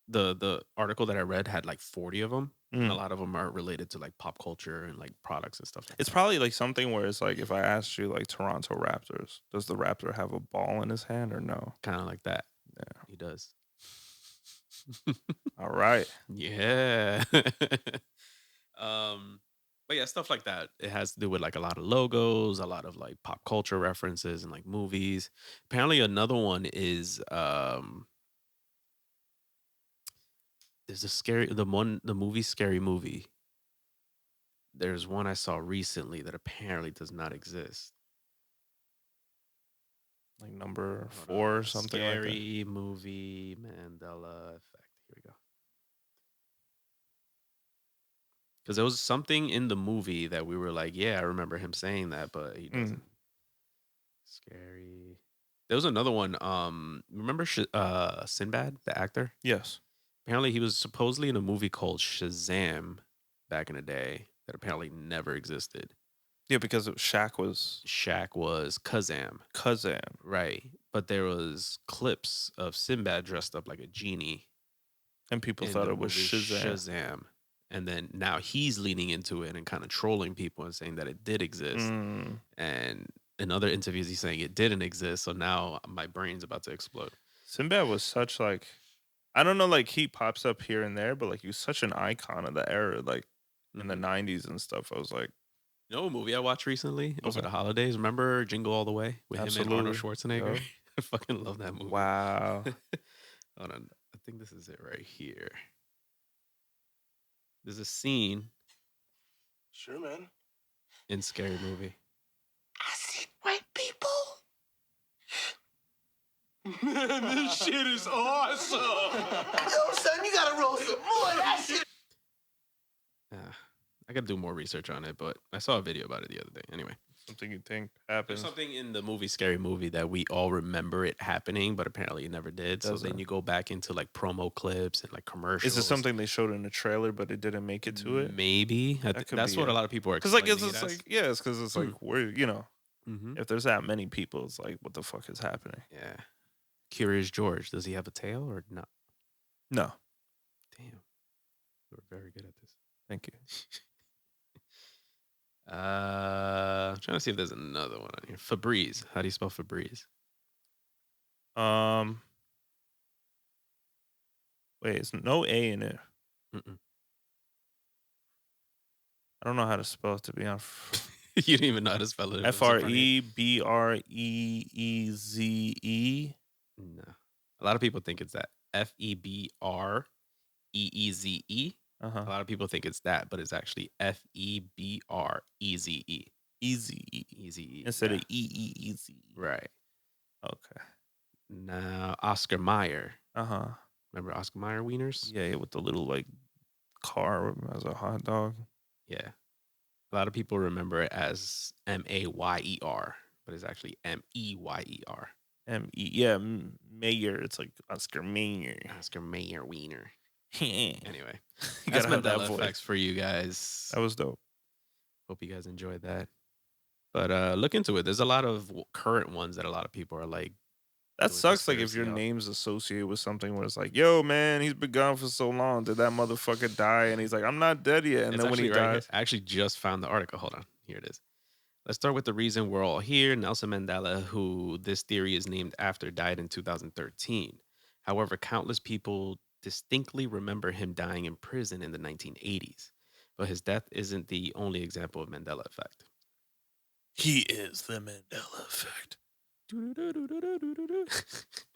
The article that I read had like 40 of them. And a lot of them are related to like pop culture and like products and stuff like It's that. probably like something where it's like if I asked you like Toronto Raptors, does the Raptor have a ball in his hand or no? Kind of like that. Yeah. He does. All right. Yeah. But yeah, stuff like that. It has to do with like a lot of logos, a lot of like pop culture references and like movies. Apparently another one is there's the movie Scary Movie. There's one I saw recently that apparently does not exist. Like number 4 or something like that. Scary Movie Mandela Effect. Here we go. Because there was something in the movie that we were like, yeah, I remember him saying that, but he doesn't. Scary. There was another one. Remember Sinbad, the actor? Yes. Apparently, he was supposedly in a movie called Shazam back in the day that apparently never existed. Yeah, because Shaq was Kazam. Kazam. Right. But there was clips of Sinbad dressed up like a genie. And people thought it was Shazam. And then now he's leaning into it and kind of trolling people and saying that it did exist. And in other interviews, he's saying it didn't exist. So now my brain's about to explode. Sinbad was such like, I don't know, like he pops up here and there, but like he was such an icon of the era, like in the 90s and stuff. I was like, you know, a movie I watched recently over the holidays. Remember Jingle All the Way with him and Arnold Schwarzenegger? Yep. I fucking love that movie. Wow. Hold on. I think this is it right here. There's a scene. Sure, man. In Scary Movie. I see white people. Man, this shit is awesome. Yo, son, you gotta roll some more of that shit. I gotta do more research on it, but I saw a video about it the other day. Anyway. Something you think happened. There's something in the movie Scary Movie that we all remember it happening, but apparently it never did. So then you go back into like promo clips and like commercials. Is it something they showed in the trailer, but it didn't make it to it? Maybe. That's what a lot of people are explaining. Because like, it's like, yeah, it's because it's like, we're, you know, if there's that many people, it's like, what the fuck is happening? Yeah. Curious George, does he have a tail or not? No. Damn. You were very good at this. Thank you. I'm trying to see if there's another one on here. Febreze. How do you spell Febreze? Wait, it's no A in it. Mm-mm. I don't know how to spell it, to be honest. You don't even know how to spell it. FREBREEZE. No. A lot of people think it's that. FEBREEZE. A lot of people think it's that, but it's actually FEBREZE. Easy. Instead of EEEZ. Right. Okay. Now, Oscar Mayer. Uh-huh. Remember Oscar Mayer wieners? Yeah, with the little like car as a hot dog. Yeah. A lot of people remember it as MAYER, but it's actually MEYER. Yeah, Mayer. It's like Oscar Mayer. Oscar Mayer wiener. Anyway, you that's gotta have that Mandela voice. Effects for you guys. That was dope. Hope you guys enjoyed that. But look into it. There's a lot of current ones that a lot of people are like. That sucks. Like if your name's associated with something where it's like, yo, man, he's been gone for so long. Did that motherfucker die? And he's like, I'm not dead yet. And then when he dies, I actually just found the article. Hold on, here it is. Let's start with the reason we're all here. Nelson Mandela, who this theory is named after, died in 2013. However, countless people distinctly remember him dying in prison in the 1980s. But his death isn't the only example of Mandela effect. He is the Mandela effect. And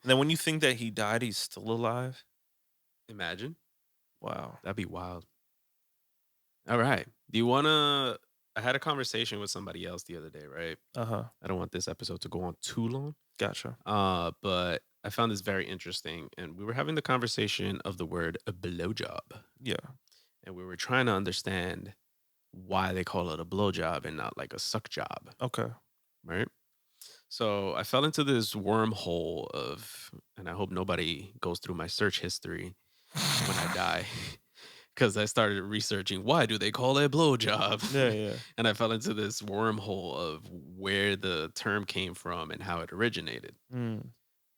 then when you think that he died, he's still alive. Imagine. Wow. That'd be wild. All right. Do you want to? I had a conversation with somebody else the other day, right? Uh-huh. I don't want this episode to go on too long. Gotcha. But I found this very interesting. And we were having the conversation of the word a blowjob. Yeah. And we were trying to understand why they call it a blowjob and not like a suck job. Okay. Right. So I fell into this wormhole of, and I hope nobody goes through my search history when I die, because I started researching why do they call it a blowjob? Yeah. And I fell into this wormhole of where the term came from and how it originated.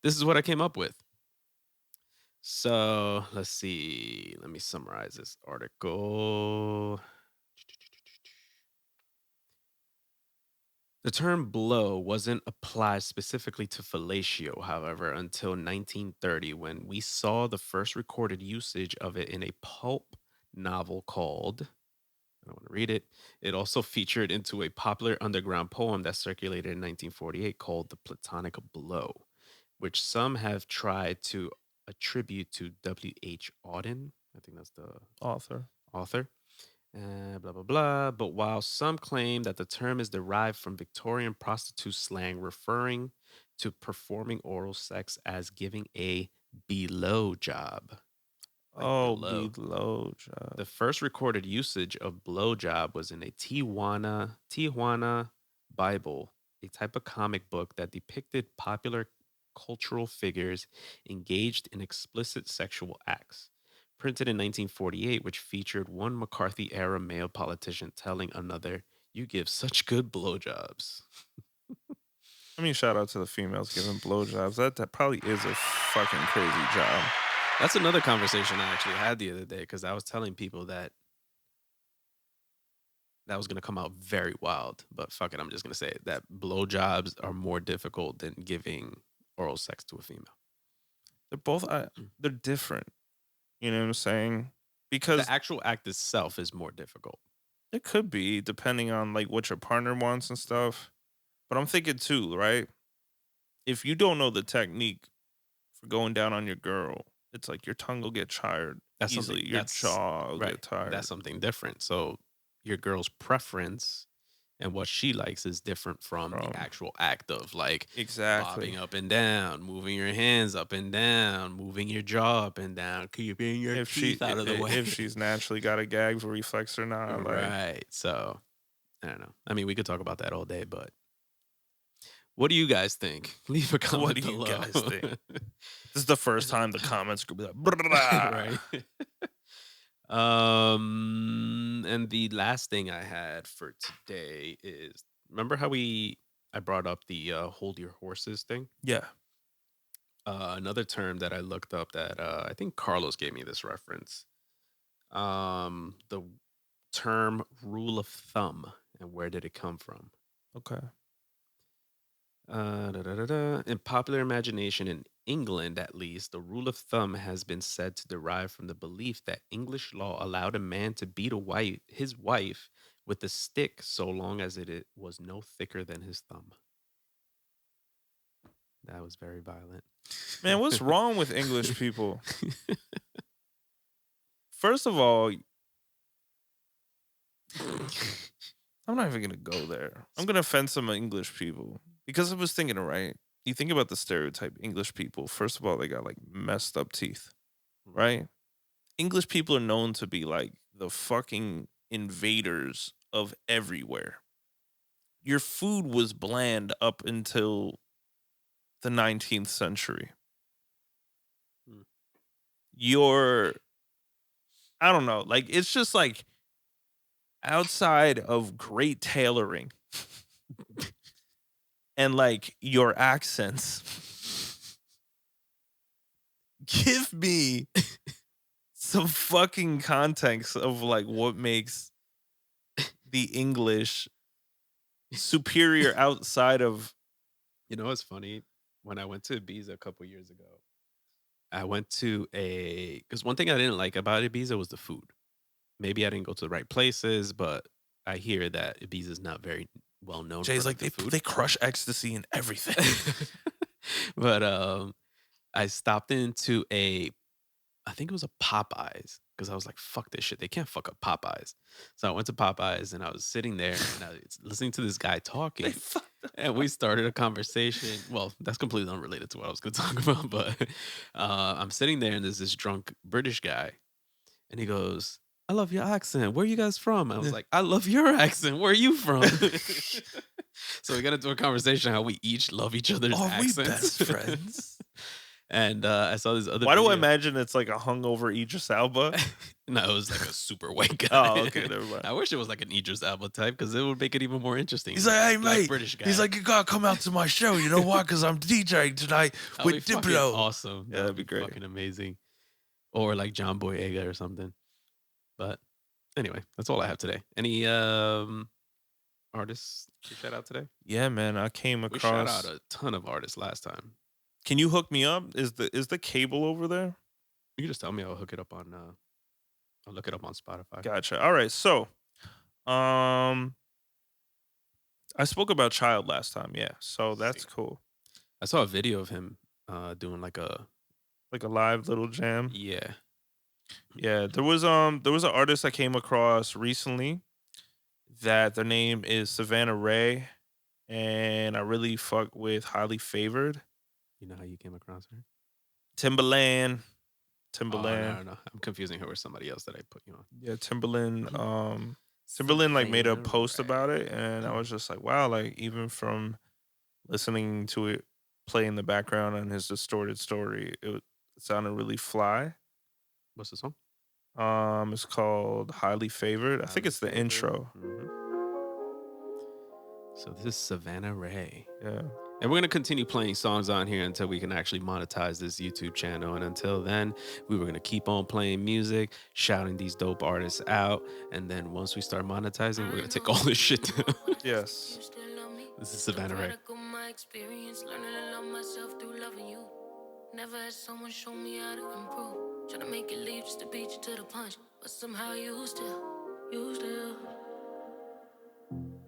This is what I came up with. So let's see. Let me summarize this article. The term blow wasn't applied specifically to fellatio, however, until 1930 when we saw the first recorded usage of it in a pulp novel called, I don't want to read it. It also featured into a popular underground poem that circulated in 1948 called The Platonic Blow, which some have tried to attribute to W.H. Auden. I think that's the Author. Blah, blah, blah. But while some claim that the term is derived from Victorian prostitute slang referring to performing oral sex as giving a below job. Below job. The first recorded usage of blowjob was in a Tijuana Bible, a type of comic book that depicted popular cultural figures engaged in explicit sexual acts. Printed in 1948, which featured one McCarthy-era male politician telling another, "You give such good blowjobs." I mean, shout out to the females giving blowjobs. That probably is a fucking crazy job. That's another conversation I actually had the other day because I was telling people that was going to come out very wild. But fuck it, I'm just going to say it, that blowjobs are more difficult than giving oral sex to a female. They're both, they're different. You know what I'm saying? Because the actual act itself is more difficult. It could be, depending on like what your partner wants and stuff. But I'm thinking too, right? If you don't know the technique for going down on your girl, it's like your tongue will get tired easily. Your jaw will get tired. That's something different. So your girl's preference and what she likes is different from the actual act of like bobbing up and down, moving your hands up and down, moving your jaw up and down, keeping your teeth out of the way. If she's naturally got a gag reflex or not. Right. So, I don't know. I mean, we could talk about that all day, but what do you guys think? Leave a comment below. What do you guys think? This is the first time the comments could be like, right. And the last thing I had for today is, remember how I brought up the hold your horses thing? Yeah. Another term that I looked up that I think Carlos gave me this reference. The term rule of thumb, and where did it come from? Okay. In popular imagination in England, at least, the rule of thumb has been said to derive from the belief that English law allowed a man to beat his wife with a stick so long as it was no thicker than his thumb. That was very violent. Man, what's wrong with English people? First of all, I'm not even going to go there. I'm going to offend some English people. Because I was thinking, right? You think about the stereotype English people. First of all, they got like messed up teeth, right? English people are known to be like the fucking invaders of everywhere. Your food was bland up until the 19th century. I don't know, like it's just like outside of great tailoring and like your accents, give me some fucking context of like what makes the English superior outside of. You know what's funny? When I went to Ibiza a couple years ago, I went to because one thing I didn't like about Ibiza was the food. Maybe I didn't go to the right places, but I hear that Ibiza is not very well known for Jay's like the food. they crush ecstasy and everything. But I stopped into I think it was a Popeyes because I was like, fuck this shit. They can't fuck up Popeyes. So I went to Popeyes and I was sitting there and I was listening to this guy talking. And we started a conversation. Well, that's completely unrelated to what I was going to talk about. But I'm sitting there and there's this drunk British guy. And he goes, I love your accent. Where are you guys from? I was like, I love your accent. Where are you from? So we got into a conversation how we each love each other's accents. We best friends? And I saw this other Why do I video. imagine it's like a hungover Idris Elba? No, it was like a super white guy. Oh, okay, never mind. I wish it was like an Idris Elba type because it would make it even more interesting. He's like, hey, Black mate. British guy. He's like, you gotta come out to my show. You know why? Because I'm DJing tonight That would with be fucking Diplo. awesome. Yeah, that'd be great. Fucking amazing. Or like John Boyega or something. But anyway, that's all I have today. Any artists to shout out today? Yeah, man. I came We shout across. out a ton of artists last time. Can you hook me up? Is the cable over there? You can just tell me. I'll hook it up on. I'll look it up on Spotify. Gotcha. All right. So, I spoke about Child last time. Yeah. So that's cool. I saw a video of him doing like a live little jam. yeah. Yeah. There was an artist I came across recently that their name is Savannah Ray, and I really fuck with Highly Favored. You know how you came across her? Timberland. Oh, no. I'm confusing her with somebody else that I put you on. Yeah, Timberland. Timberland like made a Savannah post Ray. about it, and I was just like, wow, like even from listening to it play in the background on his distorted story, it sounded really fly. What's the song? It's called Highly Favored. I think it's the intro. Mhm. So this is Savannah Ray. Yeah. And we're going to continue playing songs on here until we can actually monetize this YouTube channel. And until then, we were going to keep on playing music, shouting these dope artists out. And then once we start monetizing, we're going to take all this shit down. Yes. This is Savannah Ray. My experience, learning to love myself through loving you. Never had someone show me how to improve. Trying to make it leave just to beat you to the punch. But somehow you still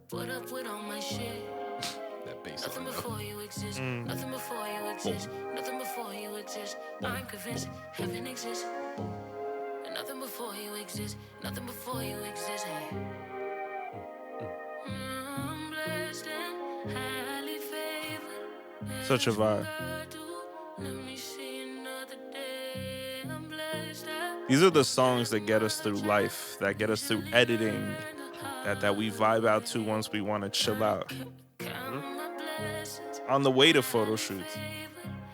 put up with all my shit. That bass Nothing line, before you exist. Nothing before you exist. Nothing before you exist. I'm convinced heaven exists. And nothing before you exist. Nothing before you exist. Hey. I'm blessed and highly favored. Such a vibe. Let me see another day. I'm blessed. These are the songs that get us through life, that get us through editing, that we vibe out to once we want to chill out. On the way to photo shoots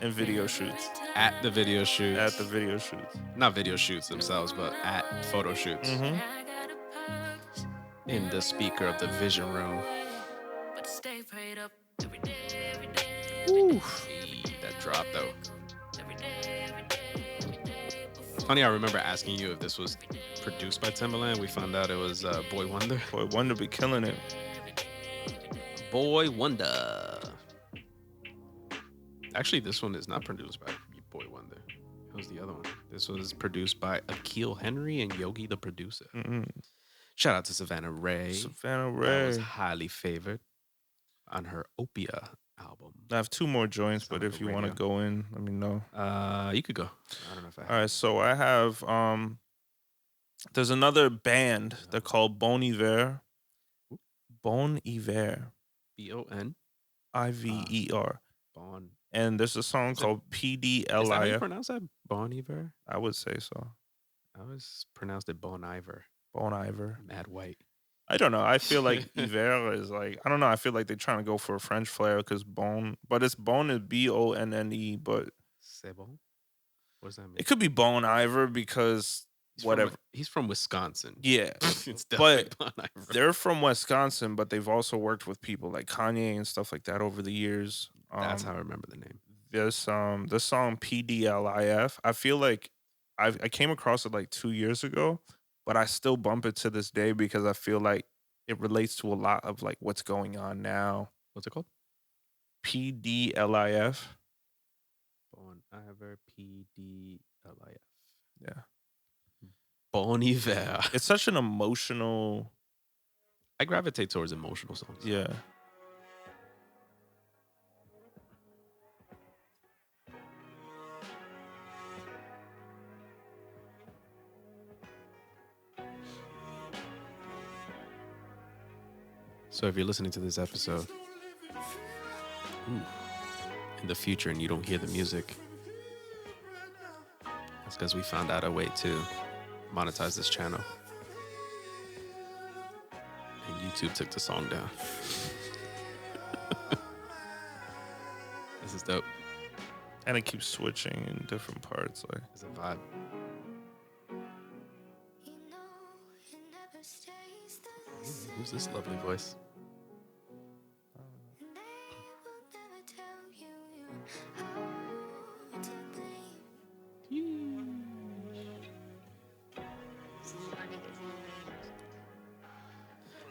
and video shoots. At the video shoots. At the video shoots. Not video shoots themselves, but at photo shoots. In the speaker of the vision room. But stay prayed up every day, every day. Ooh, that drop though. Funny, I remember asking you if this was produced by Timberland. We found out it was Boy Wonder. Boy Wonder be killing it. Boy Wonder. Actually, this one is not produced by Boy Wonder. It was the other one. This was produced by Akil Henry and Yogi the producer. Shout out to Savannah Ray. Savannah That was Ray. highly favored on her Opia album. I have two more joints, Sound but like if a you want to radio. go in, let me know. You could go. I don't know if I have. All right, so I have there's another band. They're called Bon Iver. Bon Iver. B-O-N. Iver. Bon. And there's a song Is it- called Is that how you PDLIF. pronounce that? Bon Iver? I would say so. I always pronounced it Bon Iver. Bon Iver. Mad white. I don't know. I feel like Iver is like, I don't know. I feel like they're trying to go for a French flair because Bon, but it's Bon is B-O-N-N-E, but C'est bon? What does that mean? it could be Bon Iver because He's from- whatever. he's from Wisconsin. Yeah. It's definitely Bon Iver. They're from Wisconsin, but they've also worked with people like Kanye and stuff like that over the years. That's how I remember the name. This song PDLIF. I feel like I came across it like 2 years ago, but I still bump it to this day because I feel like it relates to a lot of like what's going on now. What's it called? PDLIF. Bon Iver PDLIF. Yeah. Bon Iver. It's such an emotional. I gravitate towards emotional songs. Yeah. So if you're listening to this episode in the future and you don't hear the music, that's because we found out a way to monetize this channel. And YouTube took the song down. This is dope. And it keeps switching in different parts. Like, It's a vibe. Who's this lovely voice?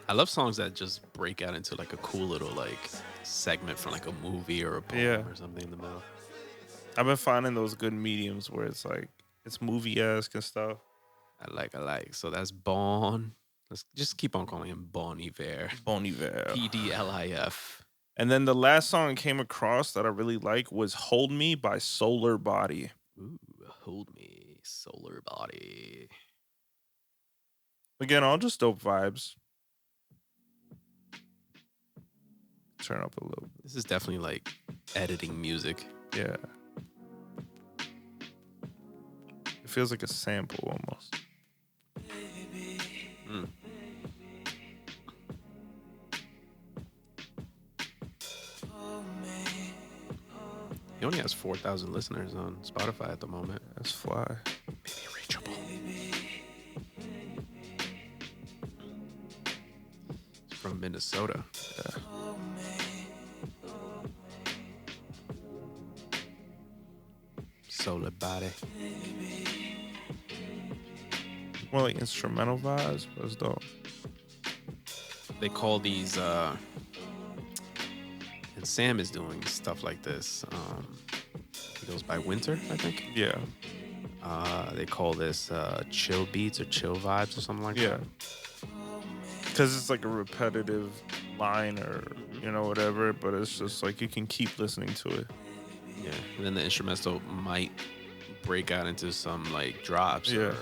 I love songs that just break out into like a cool little like segment from like a movie or a poem Yeah. or something in the middle. I've been finding those good mediums where it's like it's movie-esque and stuff. I like. So that's Bon. Let's just keep on calling him Bon Iver. Bon Iver. PDLIF. And then the last song I came across that I really like was "Hold Me" by Solar Body. Ooh, hold me, solar body. Again, all just dope vibes. Turn up a little bit. This is definitely like editing music. Yeah. It feels like a sample almost. Mm. He only has 4,000 listeners on Spotify at the moment. That's fly. Maybe reachable. He's from Minnesota. Yeah. Solar body. More like instrumental vibes, but it's dope. They call these and Sam is doing stuff like this. He goes by Winter, I think. Yeah. They call this chill beats or chill vibes or something like Yeah. that. Because it's like a repetitive line or, you know, whatever, but it's just like you can keep listening to it. Yeah. And then the instrumental might break out into some like drops. Yeah. Or,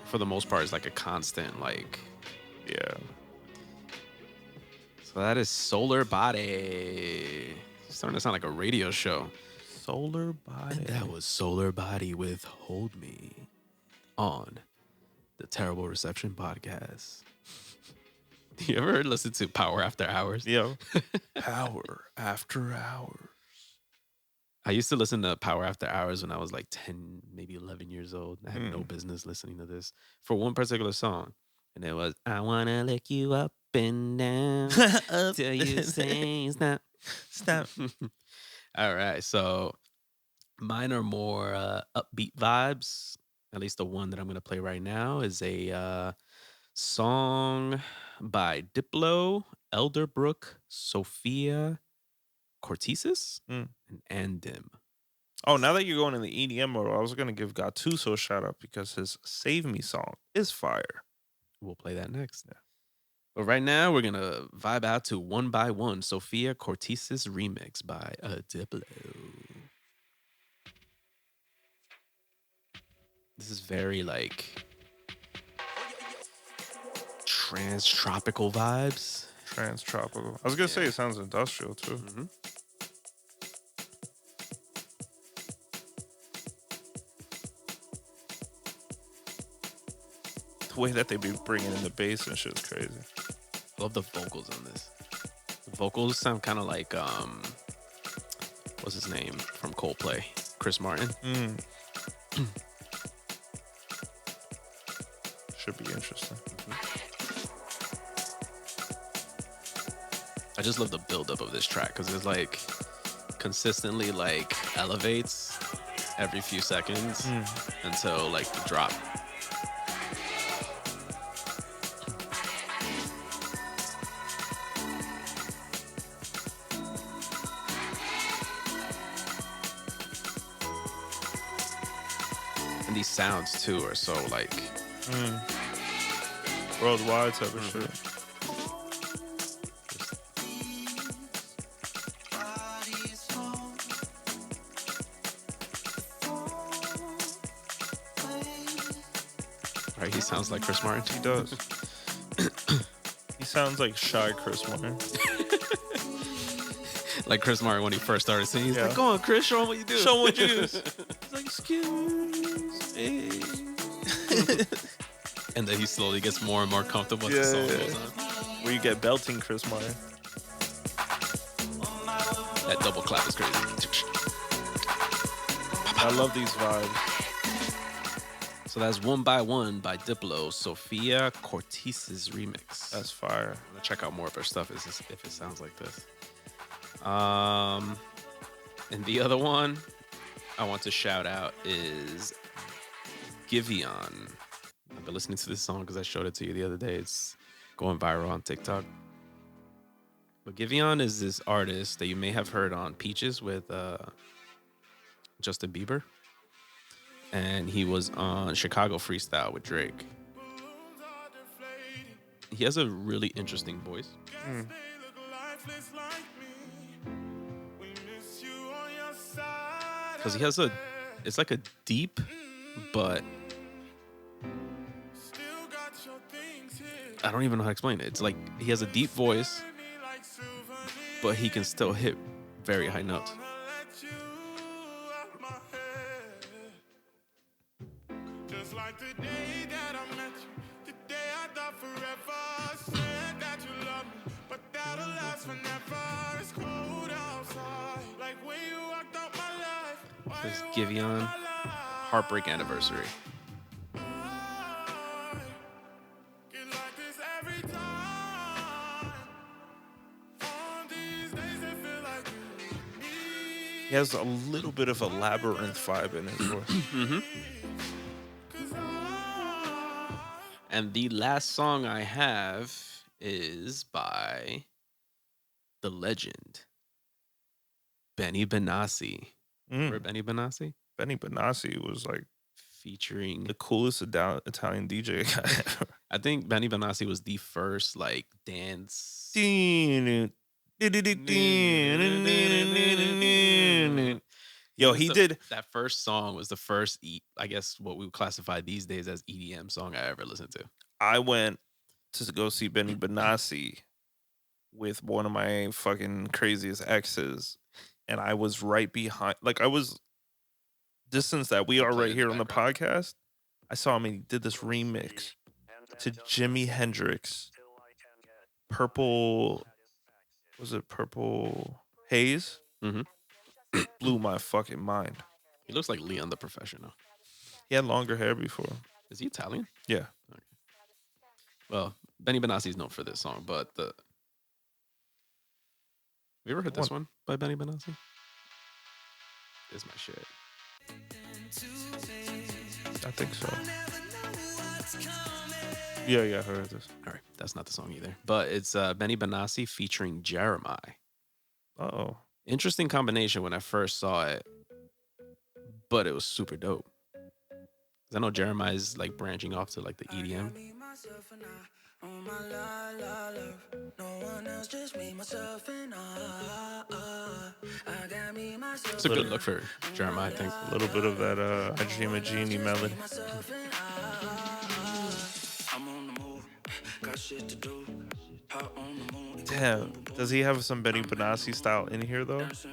for the most part, it's like a constant like. Yeah. So that is Solar Body. It's starting to sound like a radio show. Solar Body. And that was Solar Body with Hold Me on the Terrible Reception podcast. You ever listen to Power After Hours? Yo. Power After Hours. I used to listen to Power After Hours when I was like 10, maybe 11 years old. I had no Mm. business listening to this for one particular song. And it was, I want to lick you up and down till you say stop. Stop. All right. So mine are more upbeat vibes. At least the one that I'm going to play right now is a song by Diplo, Elderbrook, Sophia Cortesis, Mm. and Andim. Oh, now that you're going in the EDM mode, I was going to give Gattuso a shout out because his Save Me song is fire. We'll play that next. But right now, we're going to vibe out to One by One, Sophia Cortesis remix by Diplo. This is very like trans-tropical vibes. Trans-tropical. I was going to say it sounds industrial too. Mm-hmm. The way that they be bringing in the bass and shit is crazy. Love the vocals on this. The vocals sound kind of like what's his name from Coldplay, Chris Martin. Mm. Should be interesting. I just love the buildup of this track because it's like consistently like elevates every few seconds until like the drop. And these sounds too are so like Worldwide type of shit. right. He sounds like Chris Martin. He does. He sounds like shy Chris Martin. Like Chris Martin when he first started singing. He's Yeah. like, "Go on, Chris, show him what you do. Show him what you do." He's like, excuse me. And then he slowly gets more and more comfortable as the song goes on. Where you get belting Chris Martin. That double clap is crazy. I love these vibes. So that's One by One by Diplo, Sofia Cortiz's remix. That's fire. I'm gonna check out more of her stuff if it sounds like this. And the other one I want to shout out is Giveon. I've been listening to this song because I showed it to you the other day. It's going viral on TikTok. But Giveon is this artist that you may have heard on Peaches with Justin Bieber. And he was on Chicago Freestyle with Drake. He has a really interesting voice. Because he has it's like a deep, but I don't even know how to explain it. It's like he has a deep voice, but he can still hit very high notes. This is Giveon, Heartbreak Anniversary. He has a little bit of a labyrinth vibe in his voice. And the last song I have is by the legend, Benny Benassi. Remember Benny Benassi? Benny Benassi was like Featuring... the coolest Italian DJ guy ever. I think Benny Benassi was the first like dance... Yo, he did. That first song was the first, I guess, what we would classify these days as EDM song I ever listened to. I went to go see Benny Benassi with one of my fucking craziest exes, and I was right behind. Like, I was distance that we are right here on the podcast. I saw him and he did this remix to Jimi Hendrix. Purple, was it Purple Haze? Mm-hmm. Blew my fucking mind. He looks like Leon the Professional. He had longer hair before. Is he Italian? Yeah. Okay. Well, Benny Benassi is known for this song, but have you ever heard this one by Benny Benassi? It's my shit. I think so. Yeah, I heard this. All right, that's not the song either. But it's Benny Benassi featuring Jeremiah. Uh-oh. Interesting combination when I first saw it, but it was super dope. 'Cause I know Jeremiah is like branching off to like the EDM. It's a good look for Jeremiah, I think. A little bit of that I Dream of Genie melody. Damn. Does he have some Benny Benassi style in here, though? Because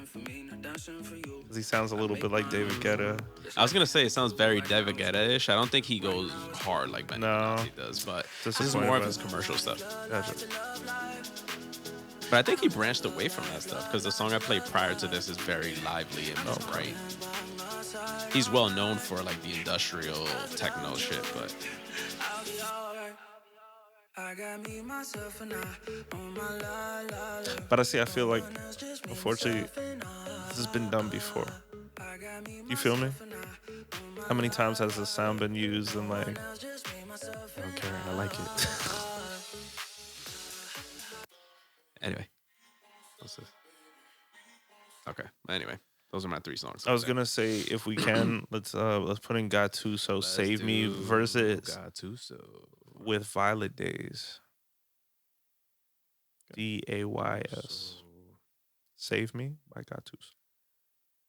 he sounds a little bit like David Guetta. I was going to say it sounds very David Guetta-ish. I don't think he goes hard like Benny No. Benassi does, but this is Disappointed more of by his it. commercial stuff. Gotcha. But I think he branched away from that stuff because the song I played prior to this is very lively and bright. He's well known for like the industrial techno shit, but But I feel like, unfortunately, this has been done before. You feel me? How many times has this sound been used and like... I don't care. I like it. Anyway. What's this? Okay. Anyway. Those are my 3 songs. I was gonna say, if we can, let's put in Gattuso, Save Me versus Gattuso with Violet Days. DAYS. Save Me by Gattuso.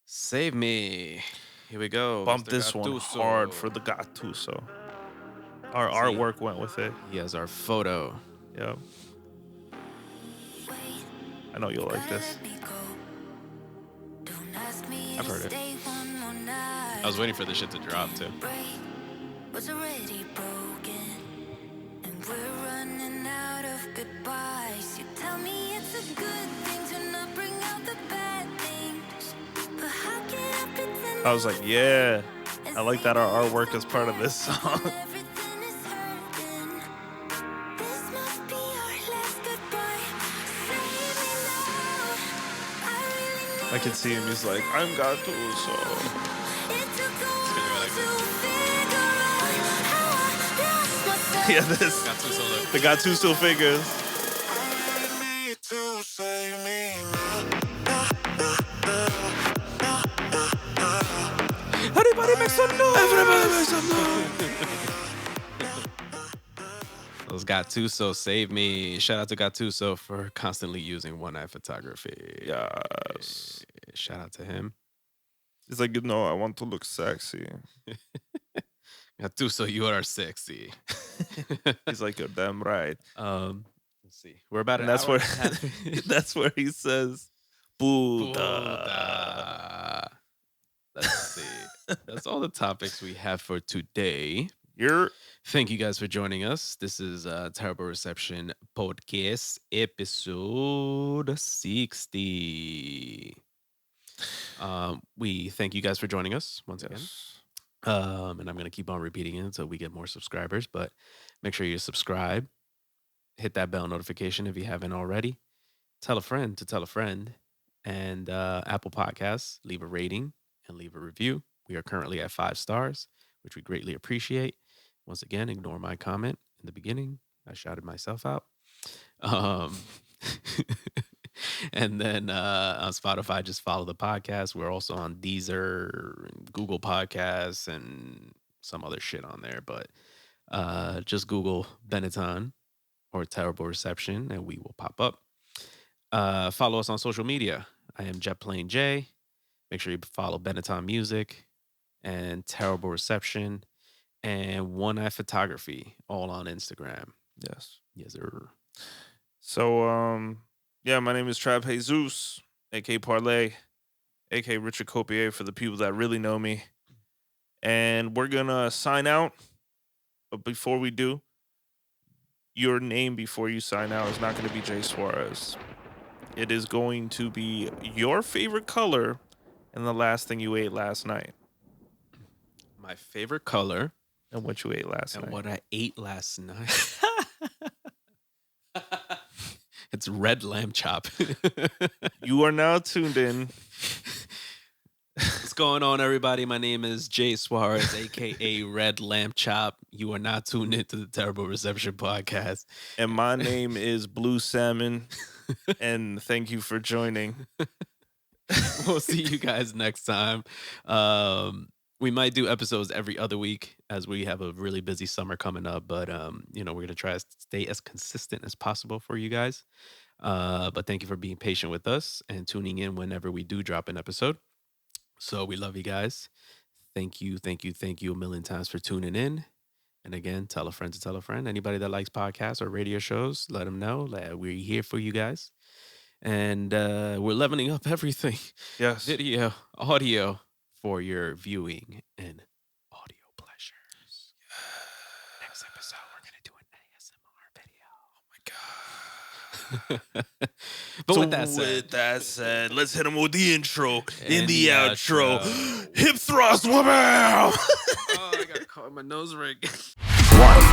Save Me. Here we go. Bump Mr. this one Gattuso. hard for the Gattuso. Our artwork went with it. He has our photo. Yep. I know you'll like this. I've heard it. I was waiting for this shit to drop too. Was already broken, and we're running out of goodbyes. You tell me it's a good thing to not bring out the bad things, but how can I pretend? I was like, yeah, I like that our artwork is part of this song. Everything is hurting. This must be our last goodbye. Save me now. I really need I can see him. He's like, I'm Gattuso. it to go on to figure out how I lost myself. Yeah, this. Gattuso look. The Gattuso figures. Everybody make some noise. Everybody make some noise. Those Gattuso Save Me. Shout out to Gattuso for constantly using Oneiphotography. Yes. Shout out to him. He's like, I want to look sexy. Gattuso, you are sexy. He's like, you're damn right. Let's see. We're about And an that's hour where and a half. that's where he says, Buddha. Buddha. Let's see. That's all the topics we have for today. Thank you guys for joining us. This is Terrible Reception Podcast, episode 60. We thank you guys for joining us once again. And I'm going to keep on repeating it until we get more subscribers. But make sure you subscribe. Hit that bell notification if you haven't already. Tell a friend to tell a friend. And Apple Podcasts, leave a rating and leave a review. We are currently at 5 stars, which we greatly appreciate. Once again, ignore my comment in the beginning. I shouted myself out. And then on Spotify, just follow the podcast. We're also on Deezer, and Google Podcasts, and some other shit on there. But just Google Benatton or Terrible Reception, and we will pop up. Follow us on social media. I am JetPlaneJ. Make sure you follow Benatton Music and Terrible Reception and Oneiphotography, all on Instagram. Yes. Yes, sir. So, yeah, my name is Trav Jesus, a.k.a. Parlay, a.k.a. Richard Copier for the people that really know me. And we're going to sign out. But before we do, your name before you sign out is not going to be Jay Suarez. It is going to be your favorite color and the last thing you ate last night. My favorite color. And what you ate last night. And what I ate last night. It's red lamb chop. You are now tuned in. What's going on, everybody? My name is Jay Suarez, a.k.a. Red Lamb Chop. You are not tuned into the Terrible Reception Podcast. And my name is Blue Salmon. And thank you for joining. We'll see you guys next time. We might do episodes every other week as we have a really busy summer coming up. But, we're going to try to stay as consistent as possible for you guys. But thank you for being patient with us and tuning in whenever we do drop an episode. So we love you guys. Thank you a million times for tuning in. And again, tell a friend to tell a friend. Anybody that likes podcasts or radio shows, let them know that we're here for you guys. And we're leveling up everything. Yes. Video, audio for your viewing and audio pleasures. Next episode, we're going to do an ASMR video. Oh, my God. But So with that said, let's hit him with the intro And the the outro. outro. Hip thrust, wham! oh, I got caught in my nose ring. One.